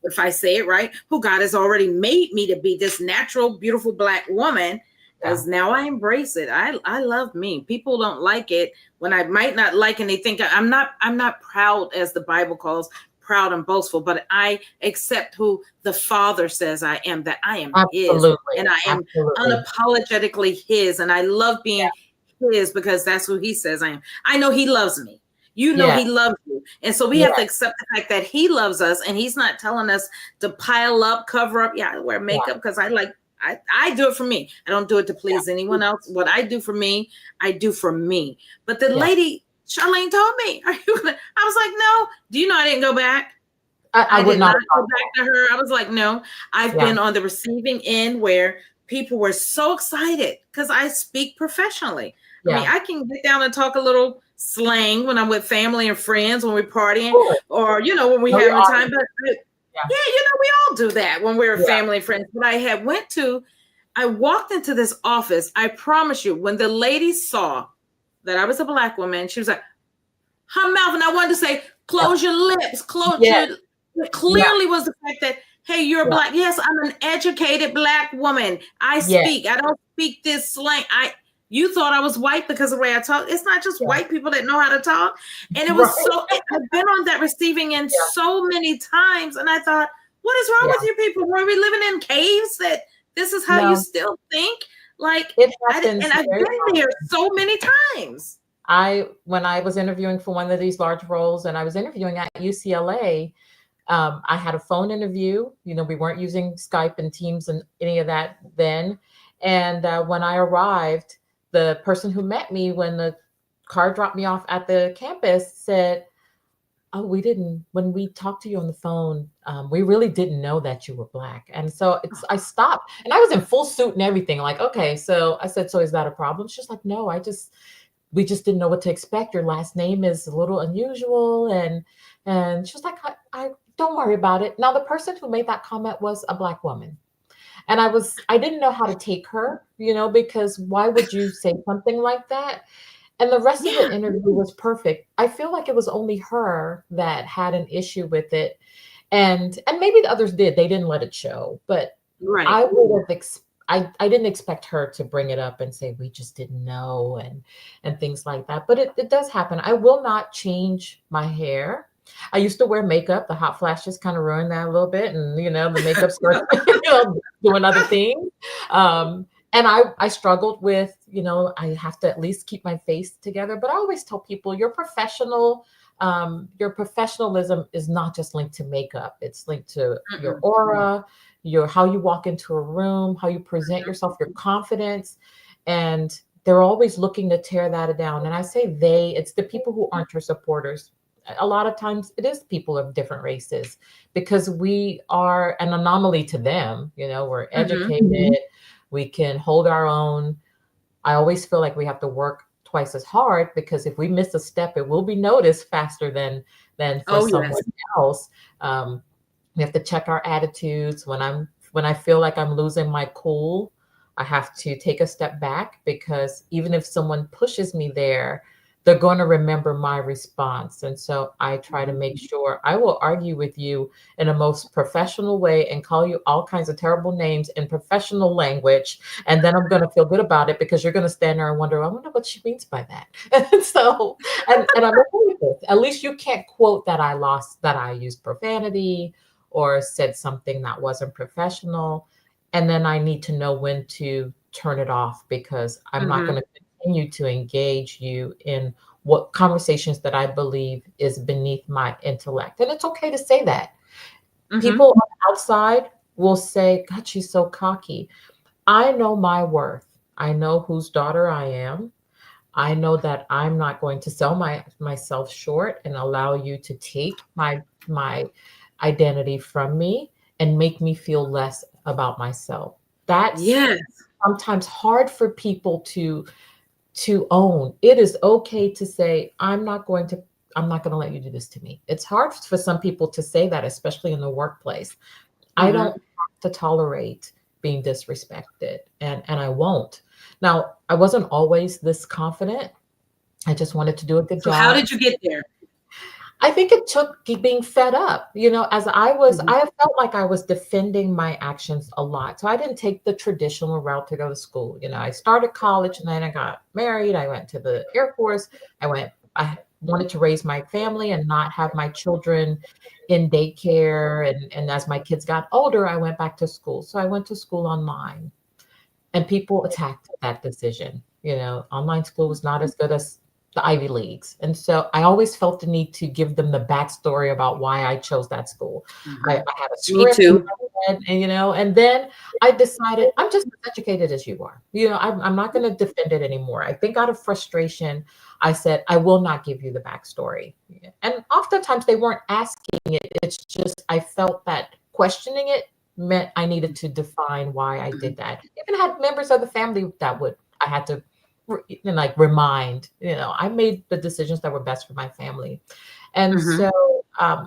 if I say it right, who God has already made me to be, this natural, beautiful Black woman. Yeah. Because now I embrace it. I love me. People don't like it when I might not like, and they think I'm not proud, as the Bible calls proud and boastful, but I accept who the Father says I am, that I am His, Absolutely. and I am Absolutely. unapologetically His, and I love being His because that's who He says I am. I know He loves me. Yeah. He loves you. And so we Yeah. have to accept the fact that He loves us, and He's not telling us to pile up, cover up. Yeah, I wear makeup because I do it for me. I don't do it to please anyone else. What I do for me, I do for me. But the Yeah. lady, Charlene, told me, are you gonna? I was like, no. Do you know I didn't go back? I I would did not not have go thought back to her. I was like, no. I've that. been on the receiving end where people were so excited because I speak professionally. I mean, Yeah. I can get down and talk a little slang when I'm with family and friends, when we're partying, Sure. or when we Know your having audience. time. But Yeah. yeah, we all do that when we're Yeah. family and friends. But I walked into this office. I promise you, when the lady saw that I was a Black woman, she was like, her mouth, and I wanted to say, Yeah. close your lips, close Yes. your. It Yeah. clearly was the fact that, hey, you're Yeah. Black. Yes, I'm an educated Black woman. I Yeah. speak. I don't speak this slang. You thought I was white because of the way I talk. It's not just Yeah. white people that know how to talk. And it Right. was I've been on that receiving end Yeah. so many times. And I thought, what is wrong Yeah. with you people? Were we living in caves that this is how you No, still think? Like, it and happens I've very been there often. so many times. When I was interviewing for one of these large roles, and I was interviewing at UCLA, I had a phone interview. We weren't using Skype and Teams and any of that then. And when I arrived, the person who met me when the car dropped me off at the campus said, "Oh, when we talked to you on the phone, we really didn't know that you were Black." And so I stopped, and I was in full suit and everything. Like, okay, so I said, "So is that a problem?" She's like, "No, we just didn't know what to expect. Your last name is a little unusual." And she was like, I don't worry about it. Now, the person who made that comment was a Black woman. And I didn't know how to take her, because why would you say something like that? And the rest of the Yeah. interview was perfect. I feel like it was only her that had an issue with it. And maybe the others did. They didn't let it show. But Right. I would have I didn't expect her to bring it up and say we just didn't know and things like that. But it does happen. I will not change my hair. I used to wear makeup. The hot flashes kind of ruined that a little bit, and the makeup starts doing other things. And I struggled with, I have to at least keep my face together. But I always tell people your professionalism is not just linked to makeup. It's linked to your Mm-mm. aura, your how you walk into a room, how you present yourself, your confidence. And they're always looking to tear that down. And I say it's the people who aren't your supporters. A lot of times it is people of different races because we are an anomaly to them. We're Mm-hmm. educated, we can hold our own. I always feel like we have to work twice as hard because if we miss a step, it will be noticed faster than for Oh, yes. someone else. We have to check our attitudes. When I feel like I'm losing my cool, I have to take a step back because even if someone pushes me there, they're going to remember my response. And so I try to make sure I will argue with you in a most professional way and call you all kinds of terrible names in professional language. And then I'm going to feel good about it because you're going to stand there and wonder, I wonder what she means by that. And so, and I'm okay with this. At least you can't quote that I used profanity or said something that wasn't professional. And then I need to know when to turn it off because I'm not Mm-hmm. going to continue to engage you in what conversations that I believe is beneath my intellect. And it's okay to say that. Mm-hmm. People on the outside will say, God, she's so cocky. I know my worth. I know whose daughter I am. I know that I'm not going to sell myself short and allow you to take my identity from me and make me feel less about myself. That's Yes. sometimes hard for people to own. It is okay to say, I'm not going to let you do this to me. It's hard for some people to say that, especially in the workplace. I don't Mm-hmm. have to tolerate being disrespected, and I won't. Now, I wasn't always this confident. I just wanted to do a good So how job. did you get there? I think it took being fed up, as Mm-hmm. I felt like I was defending my actions a lot. So I didn't take the traditional route to go to school. I started college and then I got married. I went to the Air Force. I wanted to raise my family and not have my children in daycare. And as my kids got older, I went back to school. So I went to school online and people attacked that decision. Online school was not as good as the Ivy Leagues. And so I always felt the need to give them the backstory about why I chose that school. I Mm-hmm. had a Me script in too. my head, and then I decided I'm just as educated as you are. I'm not going to defend it anymore. I think out of frustration, I said, I will not give you the backstory. And oftentimes they weren't asking it. It's just I felt that questioning it meant I needed to define why I Mm-hmm. did that. Even had members of the family that I had to like remind, I made the decisions that were best for my family. And Mm-hmm. so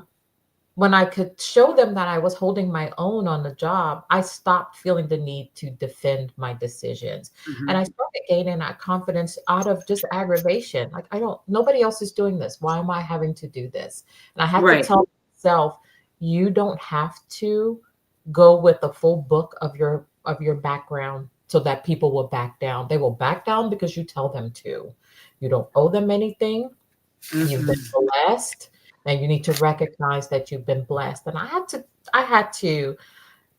when I could show them that I was holding my own on the job, I stopped feeling the need to defend my decisions. And Mm-hmm. I started gaining that confidence out of just aggravation. Like, nobody else is doing this. Why am I having to do this? And I had to Right. tell myself, you don't have to go with the full book of your background so that people will back down. They will back down because you tell them to. You don't owe them anything. You've been Mm-hmm. blessed, and you need to recognize that you've been blessed. And I had to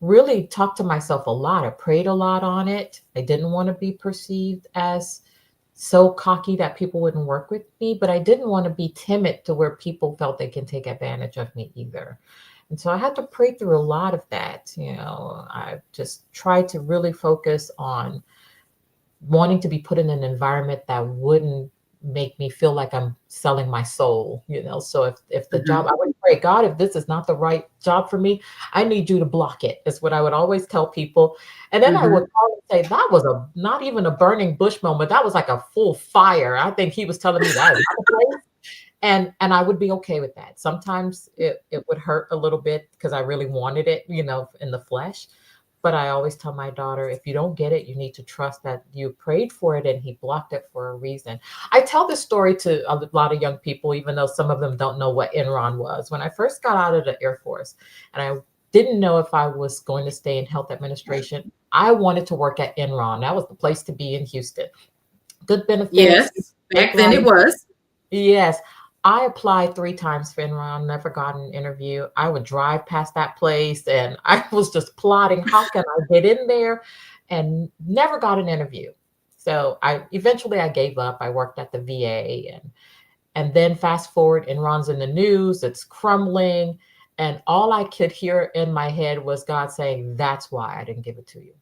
really talk to myself a lot. I prayed a lot on it. I didn't want to be perceived as so cocky that people wouldn't work with me, but I didn't want to be timid to where people felt they can take advantage of me either. And so I had to pray through a lot of that. I just tried to really focus on wanting to be put in an environment that wouldn't make me feel like I'm selling my soul. So if the Mm-hmm. job, I would pray, God, if this is not the right job for me, I need you to block it. Is what I would always tell people. And then I Mm-hmm. would call and say, that was not even a burning bush moment. That was like a full fire. I think he was telling me that is not the place. And I would be okay with that. Sometimes it would hurt a little bit because I really wanted it, in the flesh. But I always tell my daughter, if you don't get it, you need to trust that you prayed for it and he blocked it for a reason. I tell this story to a lot of young people, even though some of them don't know what Enron was. When I first got out of the Air Force and I didn't know if I was going to stay in health administration, I wanted to work at Enron. That was the place to be in Houston. Good benefits. Yes, back then it was. Yes. I applied 3 times for Enron, never got an interview. I would drive past that place and I was just plotting, how can I get in there? And never got an interview. So I eventually gave up. I worked at the VA and then fast forward, Enron's in the news, it's crumbling. And all I could hear in my head was God saying, that's why I didn't give it to you.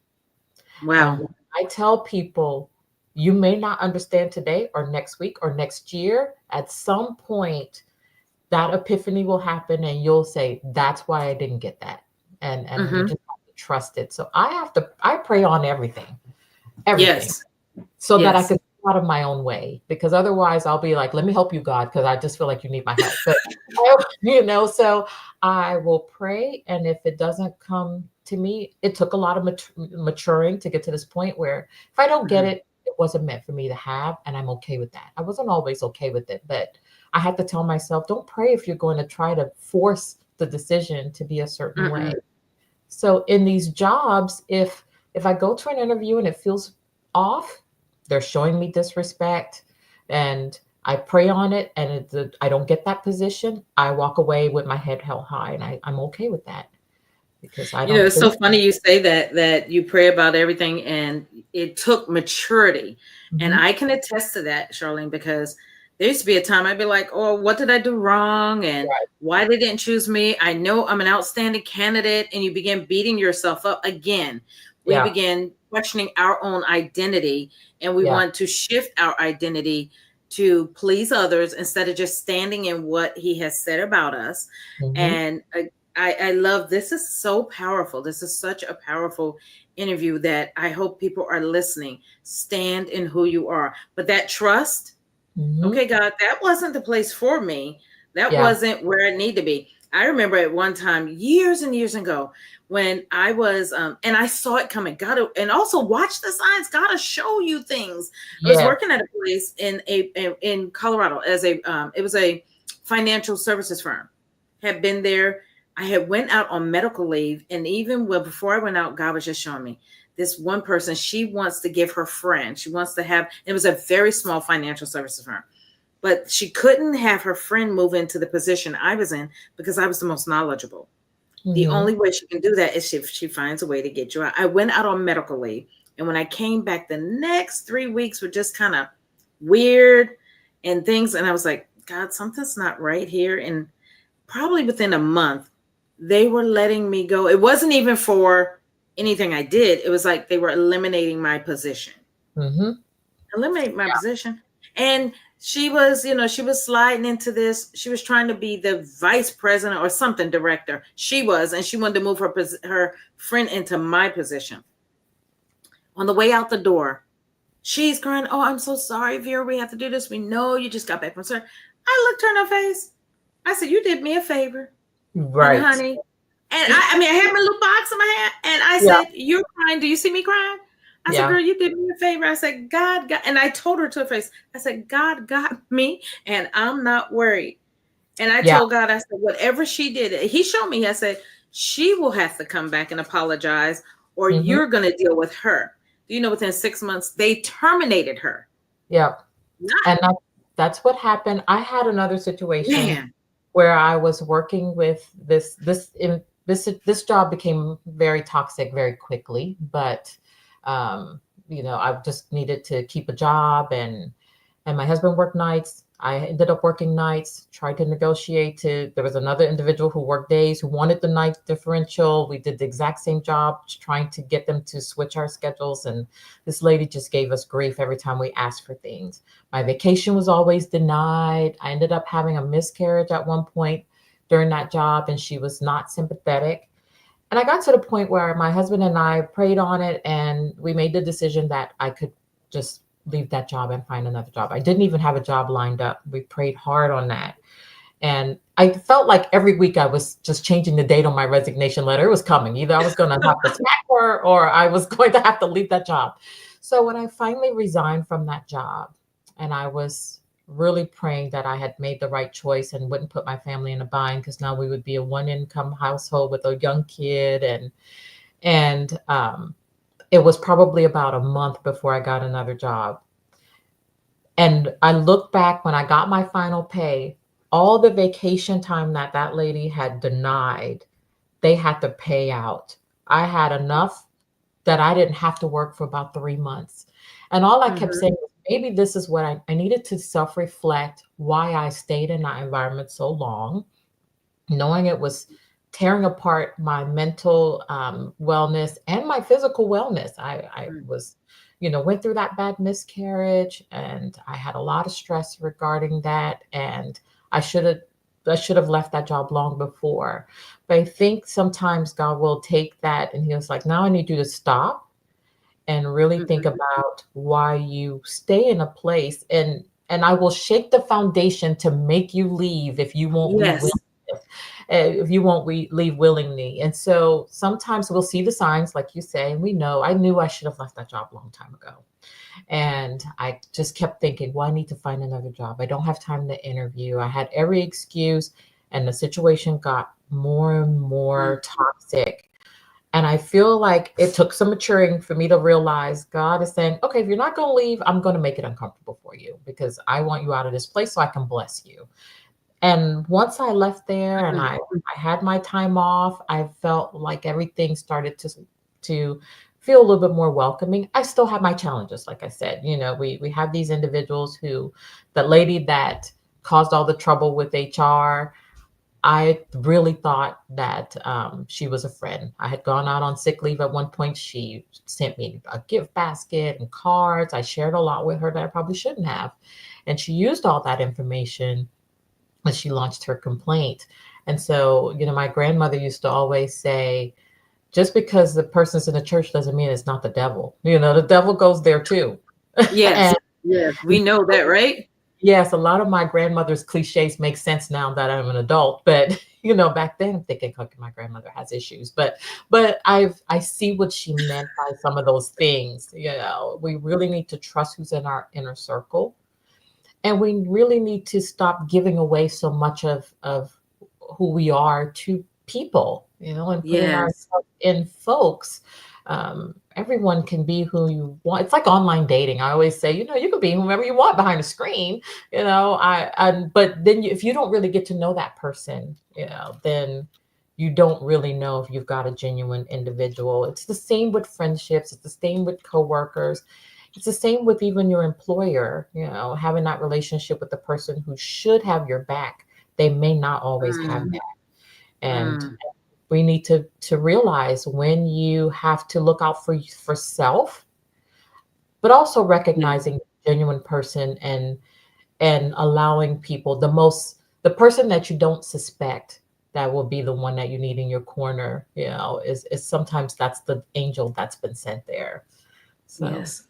And Wow. I tell people, you may not understand today or next week or next year. At some point, that epiphany will happen and you'll say, that's why I didn't get that. And you Hmm. just have to trust it. So I pray on everything, Yes. so that I Yes. can get out of my own way, because otherwise I'll be like, let me help you, God, because I just feel like you need my help. But, so I will pray. And if it doesn't come to me, it took a lot of maturing to get to this point where if I don't get Mhm. it, it wasn't meant for me to have. And I'm okay with that. I wasn't always okay with it, but I had to tell myself, don't pray if you're going to try to force the decision to be a certain way. Mm-mm. So in these jobs, if I go to an interview and it feels off, they're showing me disrespect, and I pray on it, and I don't get that position, I walk away with my head held high, and I'm okay with that because I don't It's think. so funny you say that you pray about everything and it took maturity. And Mhm. I can attest to that, Charlene, because there used to be a time I'd be like, oh, what did I do wrong? And Right. why they didn't choose me? I know I'm an outstanding candidate. And you begin beating yourself up again. We Yeah. begin questioning our own identity and we Yeah. want to shift our identity to please others instead of just standing in what he has said about us. Hmm. And I love this is so powerful. This is such a powerful interview that I hope people are listening. Stand in who you are. But that trust, Hmm. okay, God, that wasn't the place for me. That Yeah. wasn't where I need to be. I remember at one time, years and years ago, when I was, and I saw it coming. God, and also watch the signs. God to show you things. I was Yeah. working at a place in Colorado as it was a financial services firm. Had been there. I had went out on medical leave, and even before I went out, God was just showing me this one person. She wants to give her friend. She wants to have. It was a very small financial services firm, but she couldn't have her friend move into the position I was in because I was the most knowledgeable. The Hmm. only way she can do that is if she finds a way to get you out. I went out on medical leave, and when I came back, the next 3 weeks were just kind of weird and things. And I was like, God, something's not right here. And probably within a month, they were letting me go. It wasn't even for anything I did. It was like they were eliminating my position. Hmm. Eliminate my position. And she was sliding into this. She was trying to be the vice president or something director. She was, and she wanted to move her friend into my position. On the way out the door, she's crying, "Oh, I'm so sorry, Vera. We have to do this. We know you just got back from sir." I looked her in her face. I said, "You did me a favor." And Right. honey, and I mean, I had my little box in my hand, and I Yeah. said, "You're crying. Do you see me crying?" I said, Yeah. "Girl, you did me a favor." I said, God, and I told her to her face, I said, God got me, and I'm not worried. And I Yeah. told God, I said, whatever she did, He showed me. I said, she will have to come back and apologize, or Hmm. you're going to deal with her. Within 6 months, they terminated her. Yeah. Not And that's what happened. I had another situation man. where I was working with this job became very toxic very quickly, but I just needed to keep a job, and my husband worked nights. I ended up working nights, tried to negotiate there was another individual who worked days who wanted the night differential. We did the exact same job, trying to get them to switch our schedules. And this lady just gave us grief every time we asked for things. My vacation was always denied. I ended up having a miscarriage at one point during that job, and she was not sympathetic. And I got to the point where my husband and I prayed on it, and we made the decision that I could just leave that job and find another job. I didn't even have a job lined up. We prayed hard on that. And I felt like every week I was just changing the date on my resignation letter. It was coming. Either I was going to have to smack her or I was going to have to leave that job. So when I finally resigned from that job, and I was really praying that I had made the right choice and wouldn't put my family in a bind, because now we would be a one income household with a young kid. And it was probably about a month before I got another job. And I look back when I got my final pay, all the vacation time that that lady had denied, they had to pay out. I had enough that I didn't have to work for about 3 months. And all I kept Mhm. saying was, maybe this is what I needed to self reflect why I stayed in that environment so long, knowing it was tearing apart my mental wellness and my physical wellness. I Mm. was, went through that bad miscarriage, and I had a lot of stress regarding that. And I should have I should have left that job long before. But I think sometimes God will take that and he was like, now I need you to stop and really think Mhm. about why you stay in a place, and I will shake the foundation to make you leave if you won't leave Yes. if you won't leave willingly. And so sometimes we'll see the signs, like you say, and we know I knew I should have left that job a long time ago. And I just kept thinking, well, I need to find another job. I don't have time to interview. I had every excuse, and the situation got more and Mm. more toxic. And I feel like it took some maturing for me to realize God is saying, okay, if you're not going to leave, I'm going to make it uncomfortable for you because I want you out of this place so I can bless you. And once I left there and Mm. I had my time off, I felt like everything started to feel a little bit more welcoming. I still have my challenges, like I said. We have these individuals who, the lady that caused all the trouble with HR, I really thought that she was a friend. I had gone out on sick leave at one point. She sent me a gift basket and cards. I shared a lot with her that I probably shouldn't have. And she used all that information when she launched her complaint. And so, my grandmother used to always say, just because the person's in the church doesn't mean it's not the devil. The devil goes there too. Yes. And Yes. We know that, right? yes, a lot of my grandmother's cliches make sense now that I'm an adult, but back then I'm thinking, okay, my grandmother has issues, but I see what she meant by some of those things. We really need to trust who's in our inner circle, and we really need to stop giving away so much of who we are to people, and putting Yes. ourselves in folks. Everyone can be who you want. It's like online dating. I always say, you can be whomever you want behind a screen. But then if you don't really get to know that person, then you don't really know if you've got a genuine individual. It's the same with friendships. It's the same with coworkers. It's the same with even your employer, having that relationship with the person who should have your back. They may not always have Mm. that. And Mm. we need to realize when you have to look out for self, but also Yeah. recognizing the genuine person, and allowing people, the person that you don't suspect that will be the one that you need in your corner, is sometimes that's the angel that's been sent there. So Yes.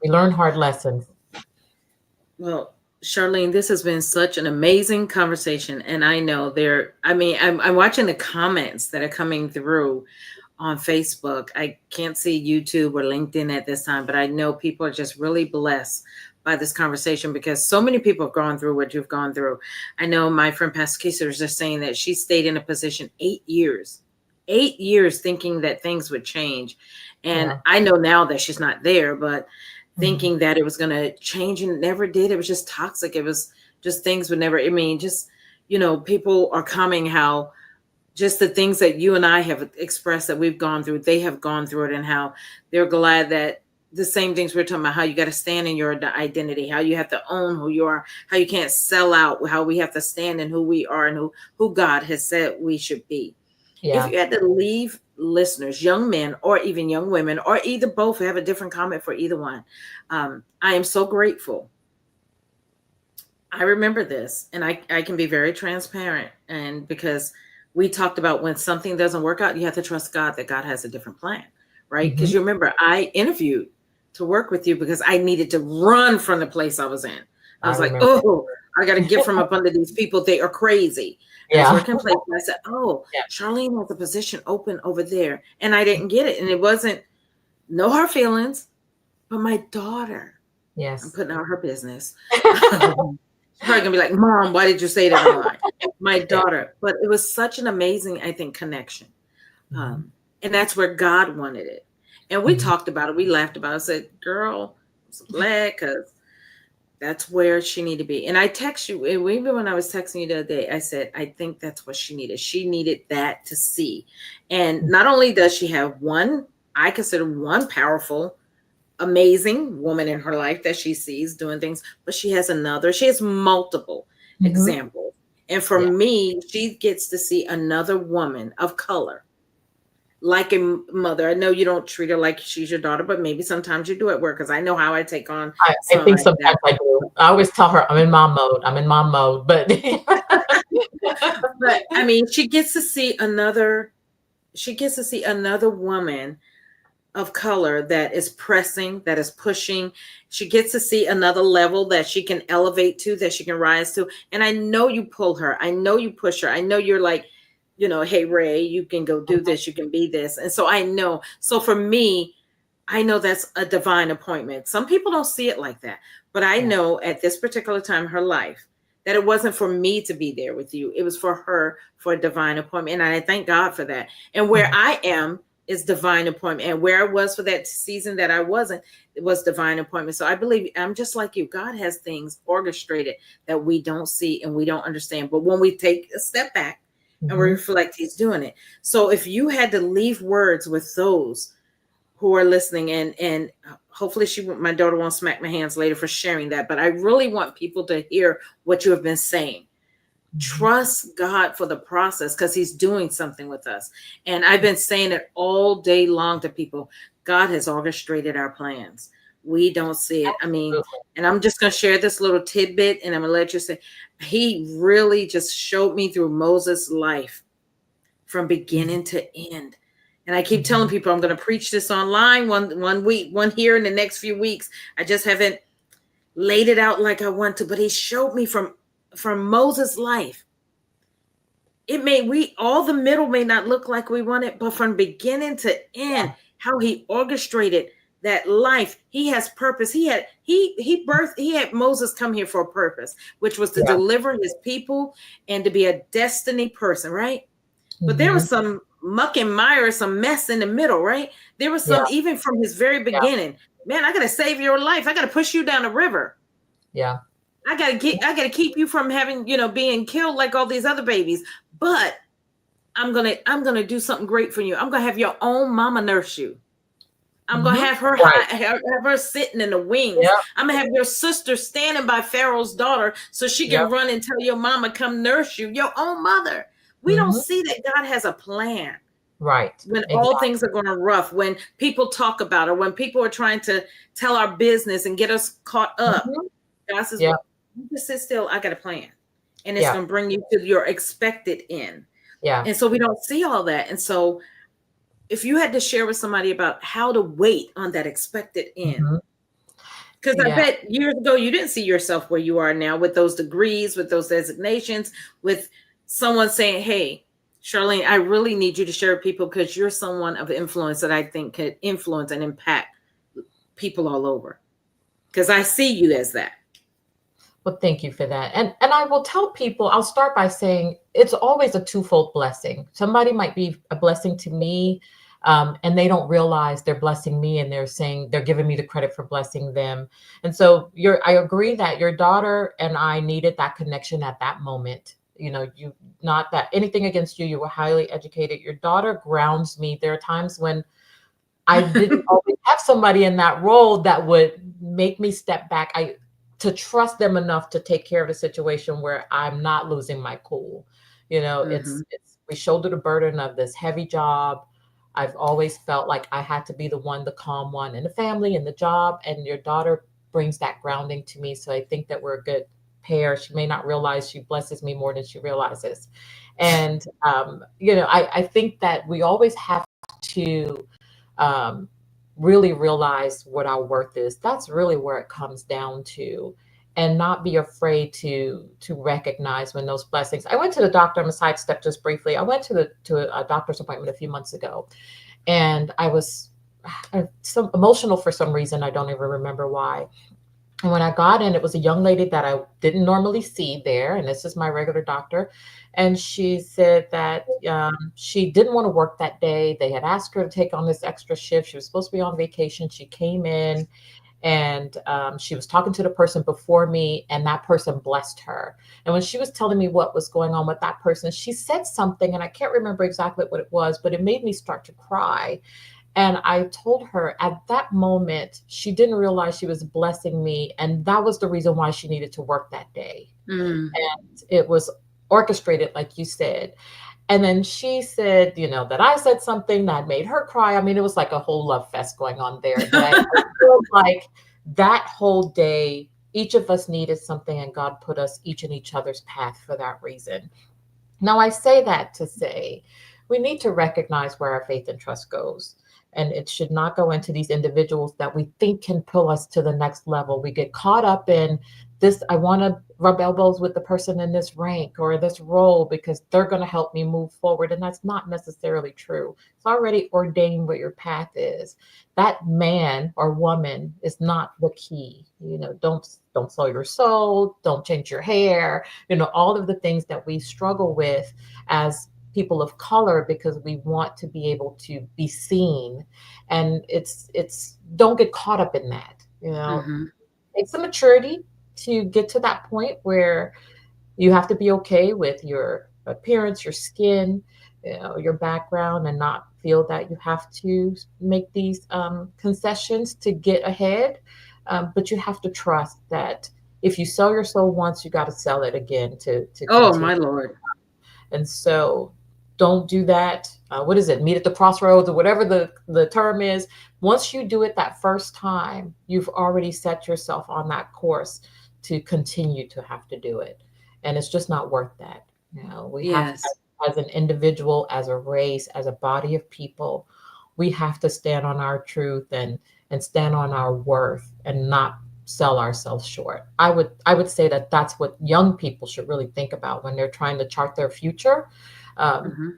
we learn hard lessons. Well, Charlene, this has been such an amazing conversation. And I know I mean, I'm watching the comments that are coming through on Facebook. I can't see YouTube or LinkedIn at this time, but I know people are just really blessed by this conversation because so many people have gone through what you've gone through. I know my friend Pastor KeSee was just saying that she stayed in a position 8 years, 8 years thinking that things would change. And Yeah. I know now that she's not there, but Mhm. thinking that it was going to change and it never did. It was just toxic. It was just things would never, I mean, just, people are coming how just the things that you and I have expressed that we've gone through, they have gone through it, and how they're glad that the same things we're talking about, how you got to stand in your identity, how you have to own who you are, how you can't sell out, how we have to stand in who we are and who God has said we should be. If Yeah. you had to leave listeners, young men or even young women, or either both, have a different comment for either one. I am so grateful. I remember this, and I can be very transparent. And because we talked about when something doesn't work out, you have to trust God that God has a different plan, right? Because Mhm. you remember, I interviewed to work with you because I needed to run from the place I was in. I I was like, remember. oh, I got to get from up under these people. They are crazy. I was Yeah. working place and I said, oh, Yeah. Charlene has a position open over there. And I didn't get it. And it wasn't, no hard feelings, but my daughter, I'm Yes. putting out her business. She's probably gonna be like, Mom, why did you say that online? My Yeah. daughter, but it was such an amazing, I think, connection. Mhm. And that's where God wanted it. And we Mhm. talked about it. We laughed about it. I said, girl, I'm so glad because that's where she needed to be. And I text you, and even when I was texting you the other day, I said, I think that's what she needed. She needed that to see. And not only does she have one, I consider one powerful, amazing woman in her life that she sees doing things, but she has another, she has multiple Mhm. examples. And for Yeah. me, she gets to see another woman of color like a mother. I know you don't treat her like she's your daughter, but maybe sometimes you do at work because I know how I take on I some of think my staff. sometimes I do. I always tell her I'm in mom mode. I'm in mom mode, but But I mean, she gets to see another woman of color that is pressing, that is pushing. She gets to see another level that she can elevate to, that she can rise to. And I know you pull her. I know you push her. I know you're like, hey, Ray, you can go do this. You can be this. And so I know. So for me, I know that's a divine appointment. Some people don't see it like that, but I yeah. know at this particular time in her life that it wasn't for me to be there with you. It was for her for a divine appointment. And I thank God for that. And where Mhm. I am is divine appointment. And where I was for that season that I wasn't, it was divine appointment. So I believe I'm just like you. God has things orchestrated that we don't see and we don't understand. But when we take a step back and we Mhm. reflect, He's doing it. So if you had to leave words with those who are listening, and hopefully my daughter won't smack my hands later for sharing that, but I really want people to hear what you have been saying. Mhm. Trust God for the process because He's doing something with us. And I've been saying it all day long to people. God has orchestrated our plans. We don't see it. I mean, Absolutely. and I'm just going to share this little tidbit and I'm going to let you say, He really just showed me through Moses' life from Mhm. beginning to end. And I keep telling Mhm. people I'm going to preach this online one week, one here in the next few weeks. I just haven't laid it out like I want to, but He showed me from Moses' life. It may we all the middle may not look like we want it, but from beginning to end, Yeah. how He orchestrated that life. He has purpose. He had Moses come here for a purpose, which was to Yeah. deliver His people and to be a destiny person, right? But there was Mhm. some muck and mire, some mess in the middle, right? There was Yeah. some, even from his very Yeah. beginning. Man, I gotta save your life. I gotta push you down the river. Yeah. I gotta keep you from having, being killed like all these other babies. But I'm gonna do something great for you. I'm gonna have your own mama nurse you. I'm gonna Mhm. have her Right. have her sitting in the wings. Yeah. I'm gonna have your sister standing by Pharaoh's daughter so she Yeah. can run and tell your mama come nurse you, your own mother. We don't Mhm. see that God has a plan Right. when all Exactly. things are going rough, when people talk about it, when people are trying to tell our business and get us caught up. Mhm. God says, Yeah. you just sit still. I got a plan. And it's Yeah. going to bring you to your expected end. Yeah. And so we don't see all that. And so if you had to share with somebody about how to wait on that expected end, Mhm. because I Yeah. bet years ago you didn't see yourself where you are now with those degrees, with those designations, with someone saying, hey, Charlene, I really need you to share with people because you're someone of influence that I think could influence and impact people all over. Because I see you as that. Well, thank you for that. And I will tell people, I'll start by saying it's always a twofold blessing. Somebody might be a blessing to me, and they don't realize they're blessing me, and they're saying they're giving me the credit for blessing them. And so I agree that your daughter and I needed that connection at that moment. You not that anything against you, you were highly educated. Your daughter grounds me. There are times when I didn't always have somebody in that role that would make me step back. To trust them enough to take care of the situation where I'm not losing my cool. Mm-hmm. It's we shoulder the burden of this heavy job. I've always felt like I had to be the one, the calm one in the family and the job. And your daughter brings that grounding to me. So I think that we're a good pair. She may not realize she blesses me more than she realizes. And I think that we always have to um, really realize what our worth is. That's really where it comes down to. and not be afraid to recognize when those blessings. I went to the doctor. I'm a sidestep just briefly. I went to a doctor's appointment a few months ago, and I was so emotional for some reason. I don't even remember why. And when I got in, it was a young lady that I didn't normally see there, and this is my regular doctor. And she said that she didn't want to work that day. They had asked her to take on this extra shift. She was supposed to be on vacation. She came in, and she was talking to the person before me, and that person blessed her. And when she was telling me what was going on with that person, she said something, and I can't remember exactly what it was, but it made me start to cry. And I told her at that moment, she didn't realize she was blessing me. And that was the reason why she needed to work that day. Mm. And it was orchestrated, like you said. And then she said, that I said something that made her cry. I mean, it was like a whole love fest going on there. But I feel like that whole day, each of us needed something, and God put us each in each other's path for that reason. Now, I say that to say we need to recognize where our faith and trust goes. And it should not go into these individuals that we think can pull us to the next level. We get caught up in this. I want to rub elbows with the person in this rank or this role because they're going to help me move forward. And that's not necessarily true. It's already ordained what your path is. That man or woman is not the key. Don't sell your soul, don't change your hair, all of the things that we struggle with as people of color because we want to be able to be seen. And it's don't get caught up in that. Mm-hmm. Take some maturity to get to that point where you have to be okay with your appearance, your skin, your background, and not feel that you have to make these concessions to get ahead. But you have to trust that if you sell your soul once, you got to sell it again to Oh, continue. my Lord. And so don't do that. What is it? Meet at the crossroads or whatever the term is. Once you do it that first time, you've already set yourself on that course to continue to have to do it. And it's just not worth that. We have to, Yes. as an individual, as a race, as a body of people, we have to stand on our truth and stand on our worth and not sell ourselves short. I would say that that's what young people should really think about when they're trying to chart their future. Um, Mm-hmm.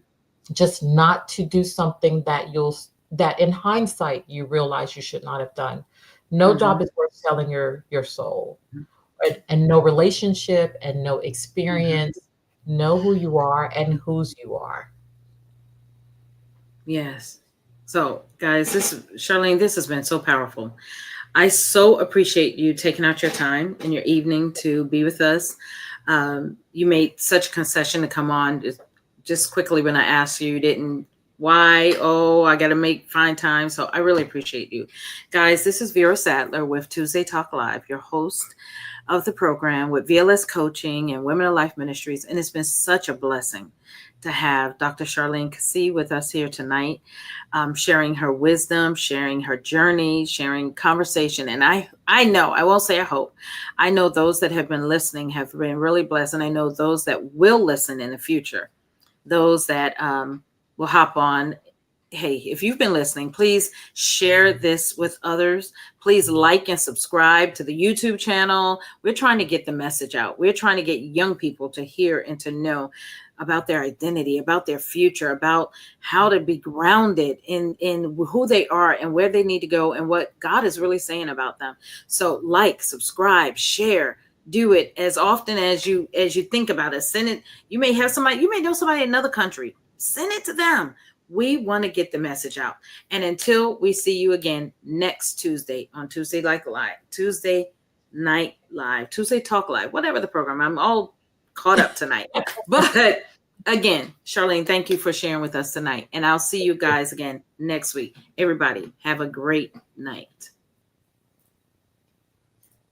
just not to do something that in hindsight you realize you should not have done. No Mm-hmm. job is worth selling your soul, right? And no relationship and no Mm-hmm. experience. Know who you are and whose you are. Yes. So, guys, Charlene, this has been so powerful. I so appreciate you taking out your time in your evening to be with us. You made such a concession to come on just quickly when I asked you. You didn't. Why? Oh, I got to find time. So I really appreciate you. Guys, this is Vera Sadler with Tuesday Talk Live, your host of the program with VLS Coaching and Women of Life Ministries. And it's been such a blessing to have Dr. Charlene KeSee with us here tonight, sharing her wisdom, sharing her journey, sharing conversation. And I know, I won't say I hope, I know those that have been listening have been really blessed. And I know those that will listen in the future, those that will hop on. Hey, if you've been listening, please share this with others. Please like and subscribe to the YouTube channel. We're trying to get the message out. We're trying to get young people to hear and to know about their identity, about their future, about how to be grounded in who they are and where they need to go and what God is really saying about them. So like, subscribe, share, do it as often as you think about it. Send it. You may know somebody in another country. Send it to them. We want to get the message out. And until we see you again next Tuesday on Tuesday Night Live, Tuesday Talk Live, whatever the program. I'm all caught up tonight. But again, Charlene, thank you for sharing with us tonight. And I'll see you guys again next week. Everybody, have a great night.